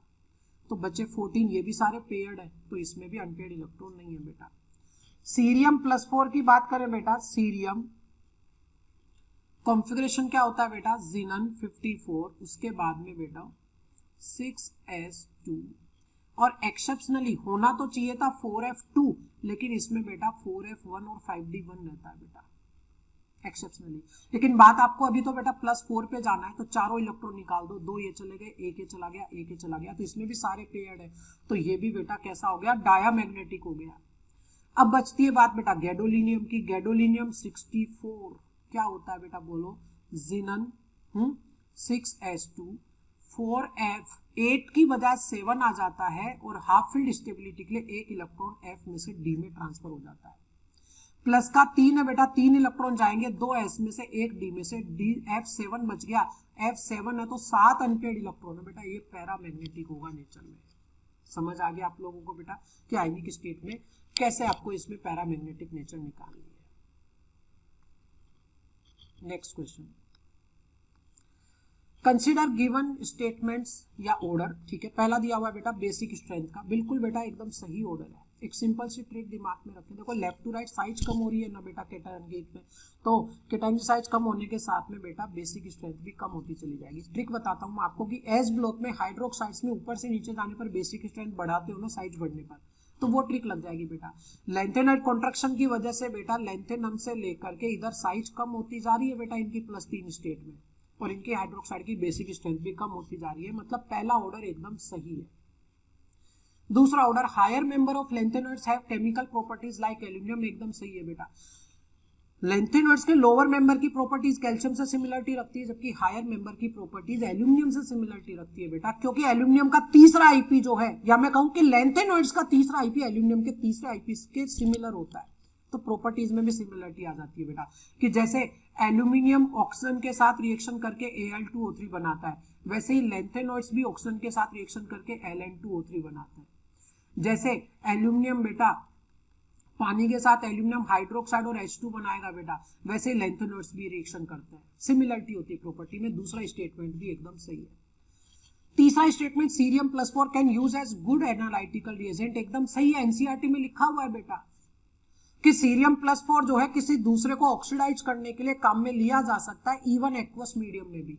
A: तो बचे 14। ये भी सारे पेयर्ड है तो इसमें भी अनपेयर्ड इलेक्ट्रॉन नहीं है बेटा। सीरियम +4 की बात करें बेटा, सीरियम कॉन्फ़िगरेशन क्या होता है बेटा, जिनन 54, उसके बाद में बेटा 6S2 और एक्सेप्शनली होना तो चाहिए था 4F2, लेकिन इसमें बेटा 4F1 और 5D1 रहता है बेटा एक्सेप्शनली। लेकिन बात आपको अभी तो बेटा +4 पे जाना है, तो चारों इलेक्ट्रॉन निकाल दो, 2 ये चले गए, 1 ये चला गया, 1 ये चला गया, तो इसमें भी सारे पेयर्ड है, तो ये भी बेटा कैसा हो गया, डायामैग्नेटिक हो गया। अब बचती है बात बेटा गैडोलिनियम की। गैडोलिनियम 64 क्या होता है बेटा बोलो, जिनन 6S2 4F 8 की बजाय 7 आ जाता है और हाफ फील्ड स्टेबिलिटी के लिए 1 इलेक्ट्रॉन F में से D में ट्रांसफर हो जाता है। प्लस का 3 है बेटा, 3 इलेक्ट्रॉन जाएंगे 2 s में से 1 d में से, d F7 बच गया, F7 है तो 7 अनपेड इलेक्ट्रॉन है बेटा, ये पैरामैग्नेटिक होगा नेचर में। समझ आ गया आप लोगों को बेटा कि आयनिक स्टेट में कैसे आपको इसमें पैरामैग्नेटिक नेचर निकालनी है। Next question, consider given statements या ऑर्डर। ठीक है, पहला दिया हुआ है बेटा बेसिक स्ट्रेंथ का, बिल्कुल बेटा एकदम सही ऑर्डर है। एक सिंपल सी ट्रिक दिमाग में रखें, देखो लेफ्ट टू राइट साइज कम हो रही है ना बेटा केटायन की में, तो केटायन की साइज कम होने के साथ में बेटा बेसिक स्ट्रेंथ भी कम होती चली जाएगी। ट्रिक बताता हूँ आपको कि एस ब्लॉक में हाइड्रोक्साइड्स में ऊपर से नीचे जाने पर बेसिक स्ट्रेंथ बढ़ाते हो ना साइज बढ़ने पर, तो वो ट्रिक लग जाएगी बेटा। लेंथेनाइट कॉन्ट्रैक्शन की वजह से बेटा लेंथेनम से लेकर के इधर साइज कम होती जा रही है बेटा इनकी +3 स्टेट में, और इनकी हाइड्रोक्साइड की बेसिक स्ट्रेंथ भी कम होती जा रही है, मतलब पहला ऑर्डर एकदम सही है। दूसरा order, higher member of lanthanoids have chemical properties like aluminium, एकदम सही है बेटा। लेंथेनॉइड्स के लोअर मेंबर की प्रॉपर्टीज कैल्शियम से सिमिलरिटी रखती है, जबकि हायर मेंबर की प्रॉपर्टीज एल्यूमिनियम से सिमिलरिटी रखती है बेटा, क्योंकि एल्यूमिनियम का तीसरा आईपी जो है, या मैं कहूं कि लेंथेनॉइड्स का तीसरा आईपी एल्यूमिनियम के तीसरे आईपी के सिमिलर होता है, तो प्रॉपर्टीज में भी सिमिलरिटी आ जाती है बेटा। कि जैसे एल्यूमिनियम ऑक्सीजन के साथ रिएक्शन करके Al2O3 बनाता है, वैसे ही लेंथेनॉइड्स भी ऑक्सीजन के साथ रिएक्शन करके Ln2O3 बनाता है। जैसे एल्यूमिनियम बेटा पानी के साथ एल्यूमिनियम हाइड्रोक्साइड और H2 बनाएगा बेटा, वैसे लेंथेनॉइड्स भी रिएक्शन करते हैं, सिमिलरिटी होती है प्रॉपर्टी में। दूसरा स्टेटमेंट भी एकदम सही है। तीसरा statement, cerium +4 can use as good analytical reagent, एकदम सही है। एनसीईआरटी में लिखा हुआ है बेटा कि सीरियम +4 जो है किसी दूसरे को ऑक्सीडाइज करने के लिए काम में लिया जा सकता है, इवन एक्वस मीडियम में भी।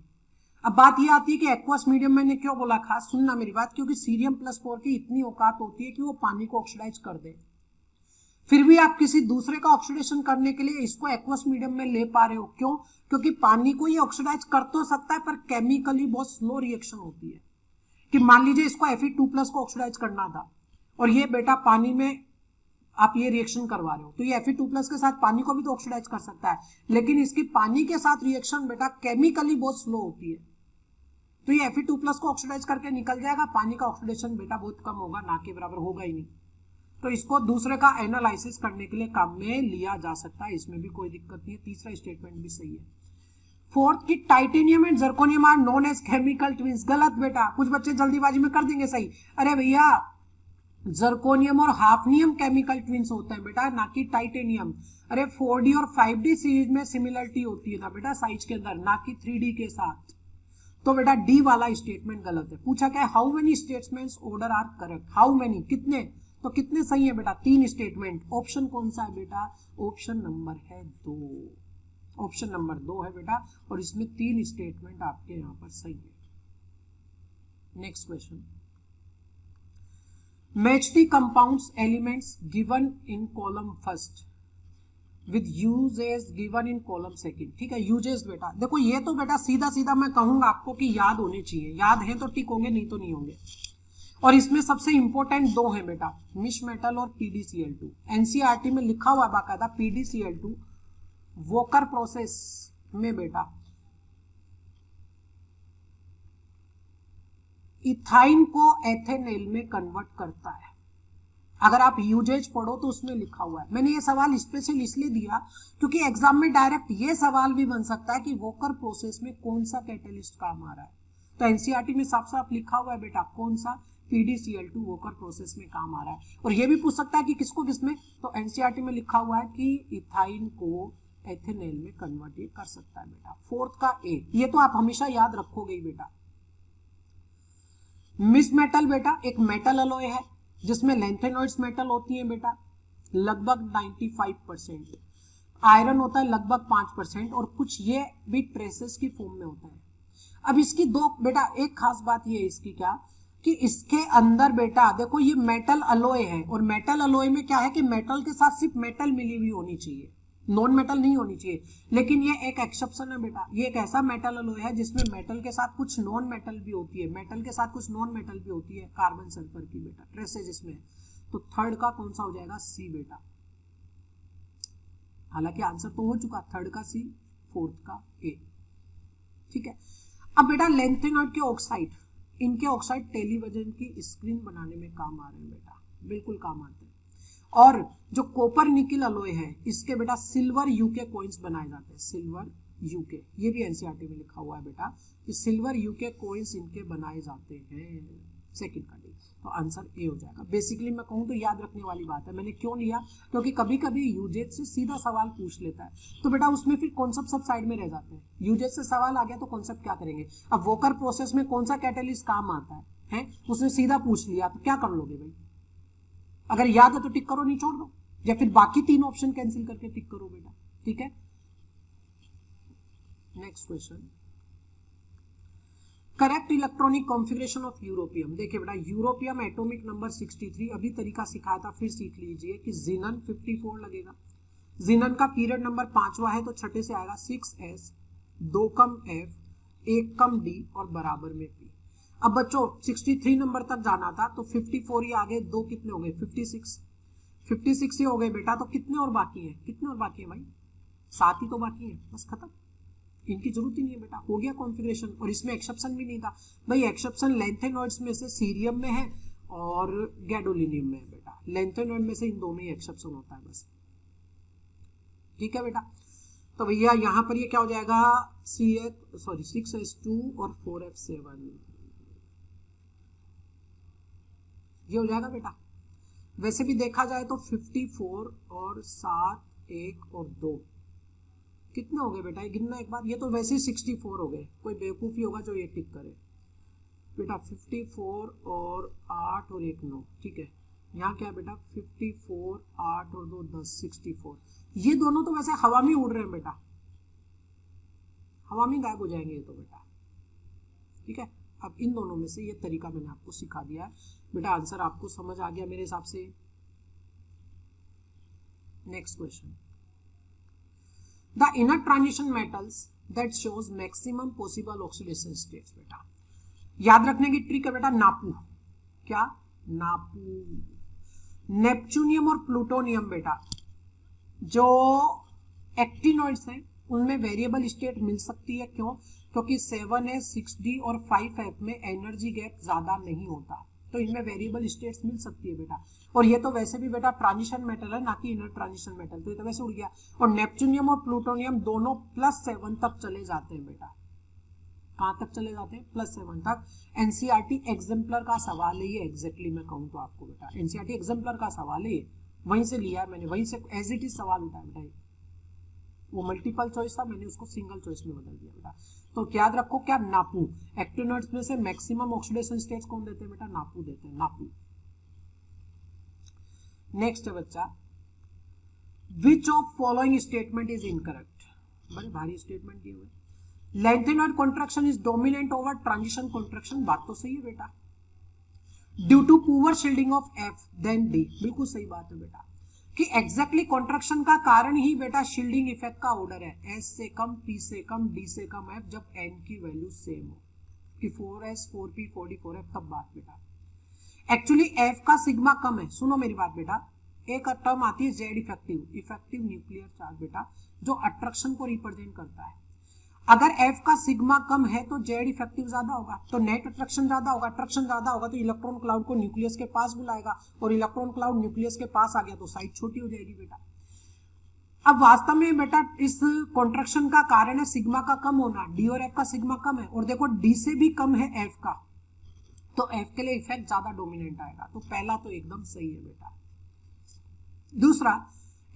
A: अब बात ये आती है कि एक्वस मीडियम मैंने क्यों बोला, खास सुनना मेरी बात, क्योंकि सीरियम +4 की इतनी औकात होती है कि वो पानी को ऑक्सीडाइज कर दे, फिर भी आप किसी दूसरे का ऑक्सीडेशन करने के लिए इसको एक्वस मीडियम में ले पा रहे हो, क्यों? क्योंकि पानी को ये ऑक्सीडाइज कर तो सकता है पर केमिकली बहुत स्लो रिएक्शन होती है। कि मान लीजिए इसको Fe2+ को ऑक्सीडाइज करना था और ये बेटा पानी में आप ये रिएक्शन करवा रहे हो, तो ये Fe2+ के साथ पानी को भी तो ऑक्सीडाइज कर सकता है, लेकिन इसकी पानी के साथ रिएक्शन बेटा केमिकली बहुत स्लो होती है, तो ये Fe2+ को ऑक्सीडाइज करके निकल जाएगा, पानी का ऑक्सीडेशन बेटा बहुत कम होगा, ना के बराबर होगा ही नहीं। तो इसको दूसरे का एनालिसिस करने के लिए काम में लिया जा सकता है, इसमें भी कोई दिक्कत नहीं है। तीसरा स्टेटमेंट भी सही है। फोर्थ, की titanium and zirconium are known as chemical twins, गलत बेटा, कुछ बच्चे जल्दीबाजी में कर देंगे सही। अरे भैया जर्कोनियम और हाफनियम केमिकल ट्विंस होते हैं बेटा, ना कि टाइटेनियम। अरे 4D और 5D सीरीज में सिमिलरिटी होती है ना बेटा साइज के अंदर, ना कि 3D के साथ। तो बेटा डी वाला स्टेटमेंट गलत है। पूछा क्या है, how many statements order are correct, how many, कितने, तो कितने सही है बेटा, 3 स्टेटमेंट। ऑप्शन कौन सा है बेटा, ऑप्शन नंबर है 2, ऑप्शन नंबर 2 है बेटा, और इसमें 3 स्टेटमेंट आपके यहां पर सही है। Next question, match the compounds elements given in column first with uses given in column second. ठीक है, यूजेस बेटा देखो, ये तो बेटा सीधा सीधा मैं कहूंगा आपको कि याद होने चाहिए, याद है तो टिक होंगे, नहीं तो नहीं होंगे। और इसमें सबसे इंपॉर्टेंट 2 हैं बेटा, मिश मेटल और PDCl2। एनसीईआरटी में लिखा हुआ बाकायदा PDCl2 वोकर प्रोसेस में बेटा इथाइन को एथेनॉल में कन्वर्ट करता है। अगर आप यूजेज पढ़ो तो उसमें लिखा हुआ है। मैंने ये सवाल स्पेशल इसलिए दिया क्योंकि एग्जाम में डायरेक्ट ये सवाल भी बन सकता है कि वोकर प्रोसेस में कौन सा कैटेलिस्ट काम आ रहा है, तो एनसीईआरटी में साफ साफ लिखा हुआ है बेटा कौन सा, PDCl2 वोकर प्रोसेस में काम आ रहा है। और ये भी पूछ सकता है कि किसको किसमें, तो एनसीईआरटी में लिखा हुआ है कि इथाइन को एथेनॉल में कन्वर्ट ये कर सकता है बेटा। फोर्थ का ए, ये तो आप हमेशा याद रखोगे ही बेटा। मिस मेटल बेटा एक मेटल अलॉय है जिसमें लेंथेनॉइड्स मेटल होती हैं बेटा लगभग 95%, आयरन होता है लगभग 5%, और कुछ ये भी ट्रेसेस की फॉर्म में होता है। अब इसकी दो बेटा एक खास बात ये है इसकी क्या, कि इसके अंदर बेटा देखो ये मेटल अलॉय है, और मेटल अलॉय में क्या है कि मेटल के साथ सिर्फ मेटल मिली हुई होनी चाहिए, नॉन मेटल नहीं होनी चाहिए। लेकिन ये एक एक्सेप्शन है बेटा, ये एक ऐसा मेटल अलॉय है जिसमें मेटल के साथ कुछ नॉन मेटल भी होती है, मेटल के साथ कुछ नॉन मेटल भी होती है, कार्बन सल्फर की बेटा ट्रेसेज इसमें। तो थर्ड का कौन सा हो जाएगा, सी बेटा। हालांकि आंसर तो हो चुका, थर्ड का सी, फोर्थ का ए। ठीक है, अब बेटा लेंथेनॉइड के ऑक्साइड, इनके ऑक्साइड टेलीविजन की स्क्रीन बनाने में काम आ रहे हैं बेटा, बिल्कुल काम आते हैं। और जो कॉपर निकिल अलॉय है इसके बेटा सिल्वर यूके कॉइन्स बनाए जाते हैं, सिल्वर यूके, ये भी एनसीईआरटी में लिखा हुआ है बेटा कि सिल्वर यूके कॉइन्स इनके बनाए जाते हैं, सेकंड का डी। तो आंसर ए हो जाएगा। बेसिकली मैं कहूँ तो याद रखने वाली बात है, मैंने क्यों लिया, क्योंकि कभी कभी यूजेज से सीधा सवाल पूछ लेता है, तो बेटा उसमें फिर कॉन्सेप्ट सब साइड में रह जाते हैं। यूजेज से सवाल आ गया तो कॉन्सेप्ट क्या करेंगे। अब वोकर प्रोसेस में कौन सा कैटेलिस्ट काम आता है, उसने सीधा पूछ लिया तो क्या कर लोगे भाई, अगर याद है तो टिक करो, नहीं छोड़ दो, या फिर बाकी तीन ऑप्शन कैंसिल करके टिक करो बेटा, ठीक है। Next question, correct electronic configuration of europium. देखिए बेटा यूरोपियम एटॉमिक नंबर 63, अभी तरीका सिखाया था फिर सीख लीजिए कि जिनन 54 लगेगा। जिनन का पीरियड नंबर 5वां है तो छठे से आएगा 6s, 2 कम f, 1 कम d और बराबर में p। अब बच्चों 63 नंबर तक जाना था तो 54 ही आगे, 2 कितने हो गए 56 ही हो गए बेटा। तो कितने और बाकी है, कितने और बाकी है भाई, 7 ही तो बाकी है, बस खत्म, इनकी जरूरत ही नहीं है बेटा, हो गया कॉन्फ़िगरेशन। और इसमें एक्सेप्शन भी नहीं था भाई, एक्सेप्शन लैंथेनॉइड्स में से सीरियम में है और गैडोलिनियम में है बेटा, लैंथेनॉइड में से इन दोनों ही एक्सेप्शन होता है बस, ठीक है बेटा। तो भैया यहाँ पर ये क्या हो जाएगा, 6s2 और 4f7, ये हो जाएगा बेटा। वैसे भी देखा जाए तो 54 और 7, 1 और 2 कितने हो गए बेटा, ये गिनना एक बार, ये तो वैसे ही 64 हो गए, कोई बेवकूफ़ी होगा जो ये टिक करे बेटा। 54 और 8 और 1 9, ठीक है। यहाँ क्या है बेटा 54, 8 और 2 10, 64। ये दोनों तो वैसे हवा में उड़ रहे हैं बेटा, हवा में गायब हो जाएंगे ये तो बेटा, ठीक है। अब इन दोनों में से ये तरीका मैंने आपको सिखा दिया है बेटा, आंसर आपको समझ आ गया मेरे हिसाब से। Next question, the inner transition metals that shows maximum possible oxidation states. बेटा याद रखने की ट्रिक है बेटा, नापू, क्या नापू, नेपच्यूनियम और प्लूटोनियम बेटा जो एक्टिनॉइड्स हैं उनमें वेरिएबल स्टेट मिल सकती है, क्यों, क्योंकि 7s, 6d और 5f में एनर्जी गैप ज्यादा नहीं होता, तो इनमें वेरिएबल स्टेट्स मिल सकती है बेटा। और ये तो वैसे भी बेटा ट्रांजिशन मेटल है, ना कि इनर ट्रांजिशन मेटल, तो ये तो वैसे उड़ गया। और नेपच्यूनियम और प्लूटोनियम दोनों +7 तक चले जाते हैं बेटा, कहाँ तक चले जाते हैं, +7 तक। एनसीईआरटी एग्जाम्पलर का सवाल है ये, एग्जैक्टली मैं कहूँ तो आपको बेटा एनसीईआरटी एग्जाम्पलर का सवाल है ये, वहीं से लिया है मैंने, वहीं से एज इट इज सवाल उठाया बेटा, वो मल्टीपल चॉइस था, मैंने उसको सिंगल चॉइस में बदल दिया बेटा। तो याद रखो क्या, नापू, एक्टिनॉइड्स में से मैक्सिमम ऑक्सीडेशन स्टेट्स कौन देते हैं बेटा, नापू देते हैं, नापू। नेक्स्ट है बच्चा, which of following statement is incorrect. बड़े भारी स्टेटमेंट दिए हुए, lanthanoid contraction is dominant over transition contraction, बात तो सही है बेटा। Due to poor shielding of f than d, बिल्कुल सही बात है बेटा, कि एग्जैक्टली कॉन्ट्रैक्शन का कारण ही बेटा शील्डिंग इफेक्ट का ऑर्डर है, एस से कम, पी से कम, डी से कम एफ, जब एन की वैल्यू सेम हो, कि 4s, 4p, 4d, 4f, तब बात बेटा। एक्चुअली एफ का सिग्मा कम है, सुनो मेरी बात बेटा, एक टर्म आती है Z effective, effective nuclear charge बेटा, जो अट्रैक्शन को रिप्रेजेंट करता है। अगर एफ का सिग्मा कम है तो जेड इफेक्टिव ज्यादा होगा, तो नेट अट्रैक्शन ज्यादा होगा, अट्रैक्शन ज्यादा होगा तो इलेक्ट्रॉन क्लाउड को न्यूक्लियस के पास बुलाएगा, और इलेक्ट्रॉन क्लाउड न्यूक्लियस के पास आ गया तो साइज छोटी हो जाएगी बेटा। अब वास्तव में बेटा इस कॉन्ट्रैक्शन का कारण है सिग्मा का कम होना, डी और एफ का सिग्मा कम है, और देखो डी से भी कम है एफ का, तो एफ के लिए इफेक्ट ज्यादा डोमिनेंट आएगा, तो पहला तो एकदम सही है बेटा। दूसरा,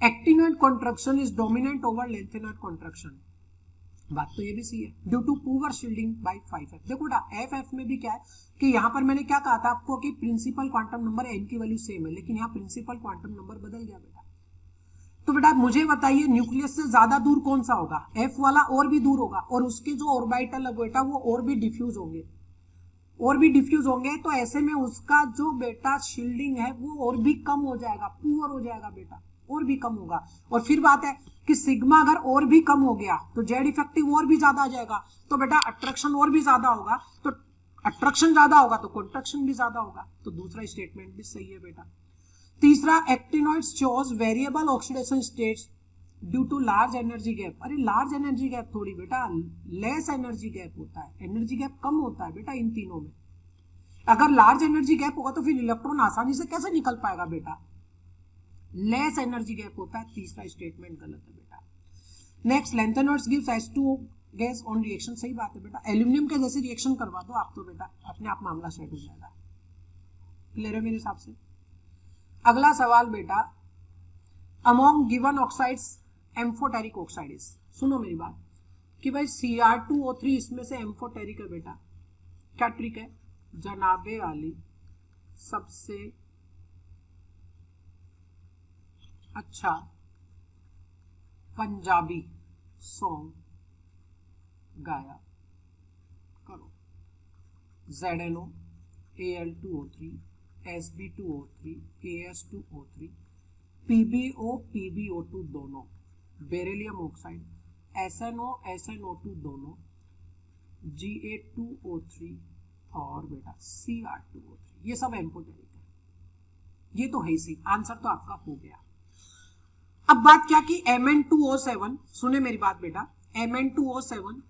A: actinoid contraction is dominant over lanthanoid contraction, बात तो ये भी सही है, due to poor shielding by 5f। देखो बेटा एफ में भी क्या है कि यहाँ पर मैंने क्या कहा था आपको कि प्रिंसिपल क्वांटम नंबर n की वैल्यू सेम है, लेकिन यहाँ प्रिंसिपल क्वांटम नंबर बदल गया बेटा। तो बेटा मुझे बताइए न्यूक्लियस से ज्यादा दूर कौन सा होगा, एफ वाला और भी दूर होगा, और उसके जो ऑर्बिटल है बेटा वो और भी डिफ्यूज होंगे, और भी डिफ्यूज होंगे, तो ऐसे में उसका जो बेटा शील्डिंग है वो और भी कम हो जाएगा, पुअर हो जाएगा बेटा, और भी कम होगा। और फिर बात है कि सिग्मा अगर और भी कम हो गया तो जेड इफेक्टिव और भी ज्यादा आ जाएगा, तो बेटा अट्रैक्शन और भी ज्यादा होगा, तो अट्रैक्शन ज्यादा होगा तो कॉन्ट्रैक्शन भी ज्यादा होगा, तो दूसरा स्टेटमेंट भी सही है बेटा। तीसरा, actinoids shows variable oxidation states due to large energy gap. अरे लार्ज एनर्जी गैप थोड़ी बेटा, लेस एनर्जी गैप होता है, एनर्जी गैप कम होता है बेटा इन तीनों में। अगर लार्ज एनर्जी गैप होगा तो फिर इलेक्ट्रॉन आसानी से कैसे निकल पाएगा बेटा, लेस एनर्जी गैप होता है। तीसरा स्टेटमेंट गलत है बेटा। Next, lanthanides gives H2O gas on reaction, सही बात है बेटा। एल्यूमिनियम के जैसे रिएक्शन करवा दो आप तो बेटा अपने आप मामला सेट हो जाएगा। क्लियर है मेरे हिसाब से। अगला सवाल बेटा, among given oxides amphoteric oxide is, सुनो मेरी बात कि भाई Cr2O3 इसमें से एम्फोटेरिक है बेटा। क्या ट्रिक है? जनाबे वाली सबसे अच्छा पंजाबी सॉन्ग गाया करो। ZNO, Al2O3, Sb2O3, As2O3, PbO, PbO2 दोनों, बेरिलियम ऑक्साइड, SNO, SNO2 दोनों, Ga2O3 और बेटा Cr2O3, ये सब एम्फोटेरिक है। ये तो है ही, आंसर तो आपका हो गया। अब बात क्या की Mn2O7, सुने मेरी बात बेटा, Mn2O7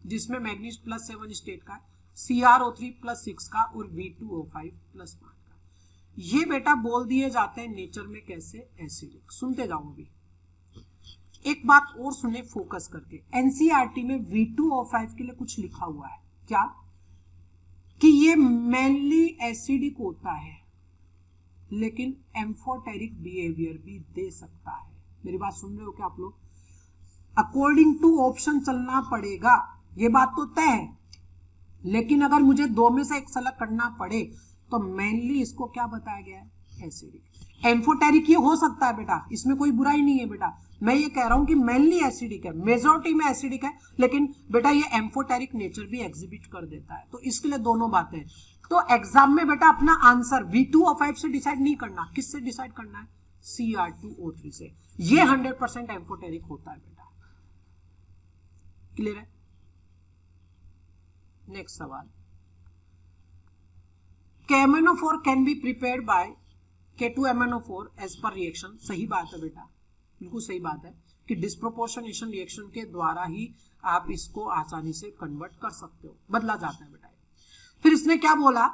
A: जिसमें मैग्नीज +7 स्टेट का, CrO3 +6 का और V2O5 +5 का, ये बेटा बोल दिए जाते हैं नेचर में कैसे? एसिडिक। सुनते जाओ। अभी एक बात और सुने फोकस करके, एनसीईआरटी में V2O5 के लिए कुछ लिखा हुआ है क्या? कि ये मेनली एसिडिक होता है लेकिन एम्फोटेरिक बिहेवियर भी दे सकता है। मेरी बात सुन रहे हो क्या आप लोग? अकॉर्डिंग टू ऑप्शन चलना पड़ेगा, ये बात तो तय है। लेकिन अगर मुझे दो में से एक सेलेक्ट करना पड़े तो मेनली इसको क्या बताया गया है? एसिडिक। एम्फोटेरिक ये हो सकता है बेटा, इसमें कोई बुराई नहीं है बेटा। मैं ये कह रहा हूं कि मेनली एसिडिक है, मेजॉरिटी में एसिडिक है, लेकिन बेटा ये एम्फोटेरिक नेचर भी एग्जिबिट कर देता है। तो इसके लिए दोनों बातें। तो एग्जाम में बेटा अपना आंसर V2O5 से डिसाइड नहीं करना, किससे डिसाइड करना है? Cr2O3 से। ये 100% एम्फोटेरिक होता है बेटा। क्लियर है? नेक्स्ट सवाल, KMnO4 can be prepared by K2MnO4 as per reaction. सही बात है बेटा, बिल्कुल सही बात है कि डिस्प्रोपोर्शनेशन रिएक्शन के द्वारा ही आप इसको आसानी से कन्वर्ट कर सकते हो, बदला जाता है बेटा। फिर इसने क्या बोला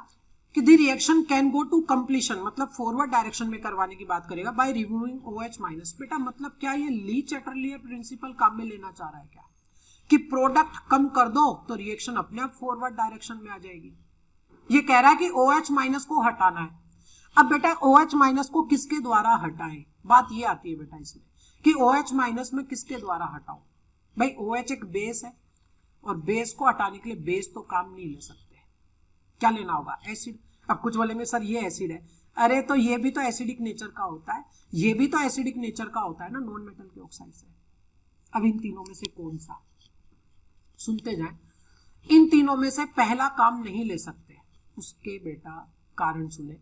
A: कि the reaction can go to completion, मतलब फॉरवर्ड डायरेक्शन में करवाने की बात करेगा बाय रिमूविंग OH-। बेटा मतलब क्या ये ली चैटरलियर प्रिंसिपल काम में लेना चाह रहा है क्या? कि प्रोडक्ट कम कर दो तो रिएक्शन अपने आप फॉरवर्ड डायरेक्शन में आ जाएगी। ये कह रहा है कि OH- को हटाना है। अब बेटा OH- को किसके द्वारा हटाएं? बात ये आती है बेटा इसमें कि OH- में किसके द्वारा हटाओ? भाई OH एक बेस है और बेस को हटाने के लिए बेस तो काम नहीं ले सकते, क्या लेना होगा? एसिड। अब कुछ बोलेंगे सर ये एसिड है, अरे तो ये भी तो एसिडिक नेचर का होता है, ये भी तो एसिडिक नेचर का होता है ना, नॉन मेटल के ऑक्साइड से। अब इन तीनों में से कौन सा? सुनते जाएं। इन तीनों में से पहला काम नहीं ले सकते, उसके बेटा कारण सुने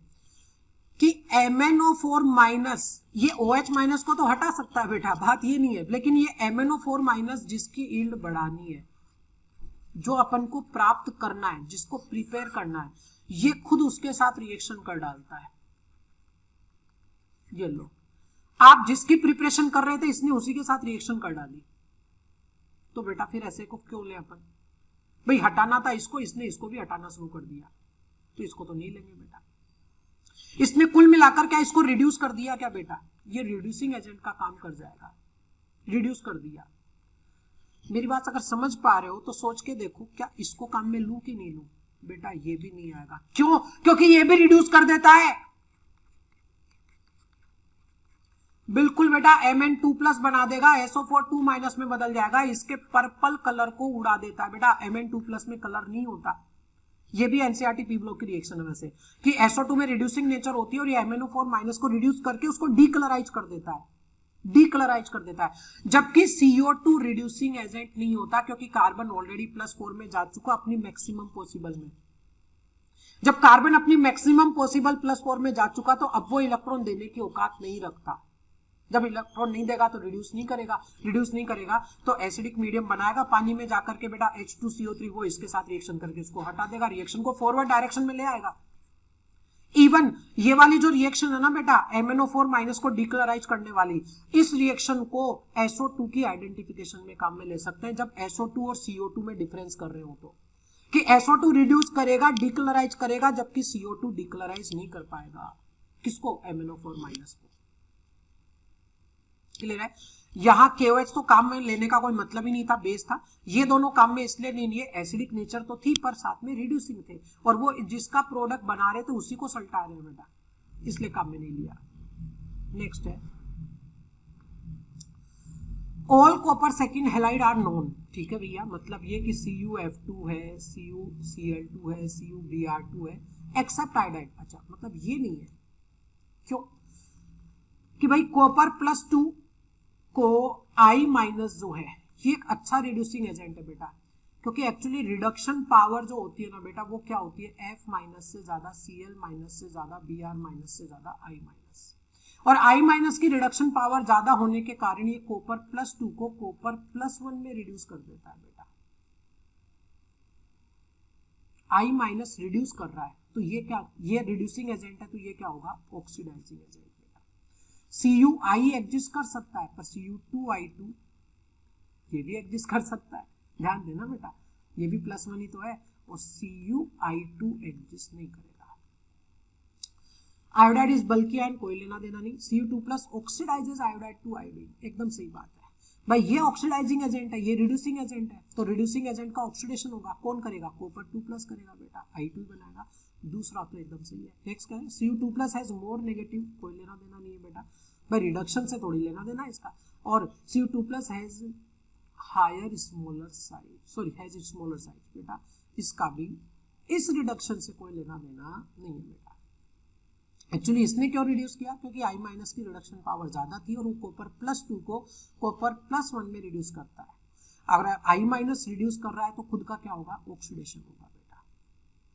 A: कि MnO4- ये OH- को तो हटा सकता है बेटा, बात ये नहीं है, लेकिन ये MnO4- जिसकी यील्ड बढ़ानी है, जो अपन को प्राप्त करना है, जिसको प्रिपेयर करना है, ये खुद उसके साथ रिएक्शन कर डालता है। ये लो, आप जिसकी प्रिपरेशन कर रहे थे इसने उसी के साथ रिएक्शन कर डाली, तो बेटा फिर ऐसे को क्यों ले अपन? भाई हटाना था इसको, इसने इसको भी हटाना शुरू कर दिया, तो इसको तो नहीं लेंगे बेटा। इसने कुल मिलाकर क्या इसको रिड्यूस कर दिया क्या बेटा? ये रिड्यूसिंग एजेंट का काम कर जाएगा, रिड्यूस कर दिया। मेरी बात अगर समझ पा रहे हो तो सोच के देखो, क्या इसको काम में लूं कि नहीं लूं? बेटा ये भी नहीं आएगा। क्यों? क्योंकि ये भी रिड्यूस कर देता है। बिल्कुल बेटा, Mn2+ बना देगा, SO4 2- में बदल जाएगा, इसके पर्पल कलर को उड़ा देता है बेटा। Mn2+ में कलर नहीं होता। ये भी एनसीईआरटी पी ब्लॉक की रिएक्शन है वैसे, कि SO2 में रिड्यूसिंग नेचर होती है और ये MnO4- को रिड्यूस करके उसको डीकलराइज कर देता है, डीकलराइज कर देता है। जबकि CO2 रिड्यूसिंग एजेंट नहीं होता, क्योंकि कार्बन ऑलरेडी +4 में जा चुका अपनी मैक्सिमम पॉसिबल में। जब कार्बन अपनी मैक्सिमम पॉसिबल +4 में जा चुका तो अब वो इलेक्ट्रॉन देने की औकात नहीं रखता। जब इलेक्ट्रॉन नहीं देगा तो रिड्यूस नहीं करेगा, रिड्यूस नहीं करेगा तो एसिडिक मीडियम बनाएगा, पानी में जाकर के बेटा H2CO3 वो इसके साथ रिएक्शन करके इसको हटा देगा, रिएक्शन को फॉरवर्ड डायरेक्शन में ले आएगा। इवन ये वाली जो रिएक्शन है ना बेटा, MnO4- को डिक्लोराइज करने वाली, इस रिएक्शन को SO2 की आइडेंटिफिकेशन में काम में ले सकते हैं, जब SO2 और CO2 में डिफरेंस कर रहे हो तो, कि SO2 रिड्यूस करेगा, डिक्लोराइज करेगा, जबकि CO2 डिक्लोराइज नहीं कर पाएगा। किसको? MnO4- को। क्लियर है। यहाँ KOH तो काम में लेने का कोई मतलब ही नहीं था, बेस था। ये दोनों काम में इसलिए नहीं लिए, एसिडिक नेचर तो थी पर साथ में रिड्यूसिंग थे, और वो जिसका प्रोडक्ट बना रहे थे उसी को सल्टा रहे हैं बेटा, इसलिए काम में नहीं लिया। नेक्स्ट है all copper second halide are known. ठीक है भैया, मतलब ये कि CuF2 है, CuCl2 है, CuBr2 है एक्सेप्ट आयोडाइड। अच्छा, मतलब ये नहीं है, क्यों कि भाई कॉपर +2 को I- जो है ये एक अच्छा रिड्यूसिंग एजेंट है बेटा, क्योंकि एक्चुअली रिडक्शन पावर जो होती है ना बेटा वो क्या होती है, F- से ज्यादा, Cl- से ज्यादा, Br- से ज्यादा I-, और I- की रिडक्शन पावर ज्यादा होने के कारण ये कॉपर +2 को कॉपर +1 में रिड्यूस कर देता है बेटा। I- रिड्यूस कर रहा है तो ये क्या, ये रिड्यूसिंग एजेंट है, तो ये क्या होगा, ऑक्सीडाइजिंग एजेंट बेटा। Cu एग्जिस्ट कर सकता है, पर Cu2I2 ये भी एग्जिस्ट कर सकता है, ध्यान देना बेटा, ये भी +1 ही तो है, और Cu एग्जिस्ट नहीं करेगा। आयोडाइड इज बल्कि आयन, कोई लेना देना नहीं। Cu2+ oxidises iodide to iodine, एकदम सही बात है भाई, ये ऑक्सीडाइजिंग एजेंट है, ये रिड्यूसिंग एजेंट है, तो रिड्यूसिंग एजेंट का ऑक्सीडेशन होगा, कौन करेगा, कॉपर 2+ करेगा बेटा, I2 बनाएगा, दूसरा तो एकदम सही है। नेक्स्ट क्या है, Cu2+ हैज मोर नेगेटिव, कोई लेना देना नहीं है बेटा भाई, रिडक्शन से थोड़ी लेना देना इसका, और Cu2+ has higher smaller size, sorry has smaller size बेटा, इसका भी इस रिडक्शन से कोई लेना देना नहीं है बेटा। एक्चुअली इसने क्यों रिड्यूस किया, क्योंकि I- की रिडक्शन पावर ज्यादा थी, और वो कॉपर +2 को कॉपर +1 में रिड्यूस करता है। अगर I- रिड्यूस कर रहा है तो खुद का क्या होगा, ऑक्सीडेशन होगा बेटा।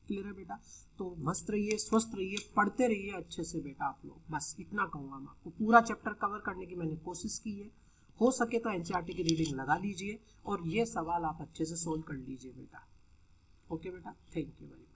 A: क्लियर है बेटा, तो मस्त रहिए, स्वस्थ रहिए, पढ़ते रहिए अच्छे से बेटा आप लोग, बस इतना कहूंगा मैं आपको। पूरा चैप्टर कवर करने की मैंने कोशिश की है, हो सके तो NCERT की रीडिंग लगा लीजिए, और ये सवाल आप अच्छे से सोल्व कर लीजिए बेटा। ओके बेटा, थैंक यू वेरी मच।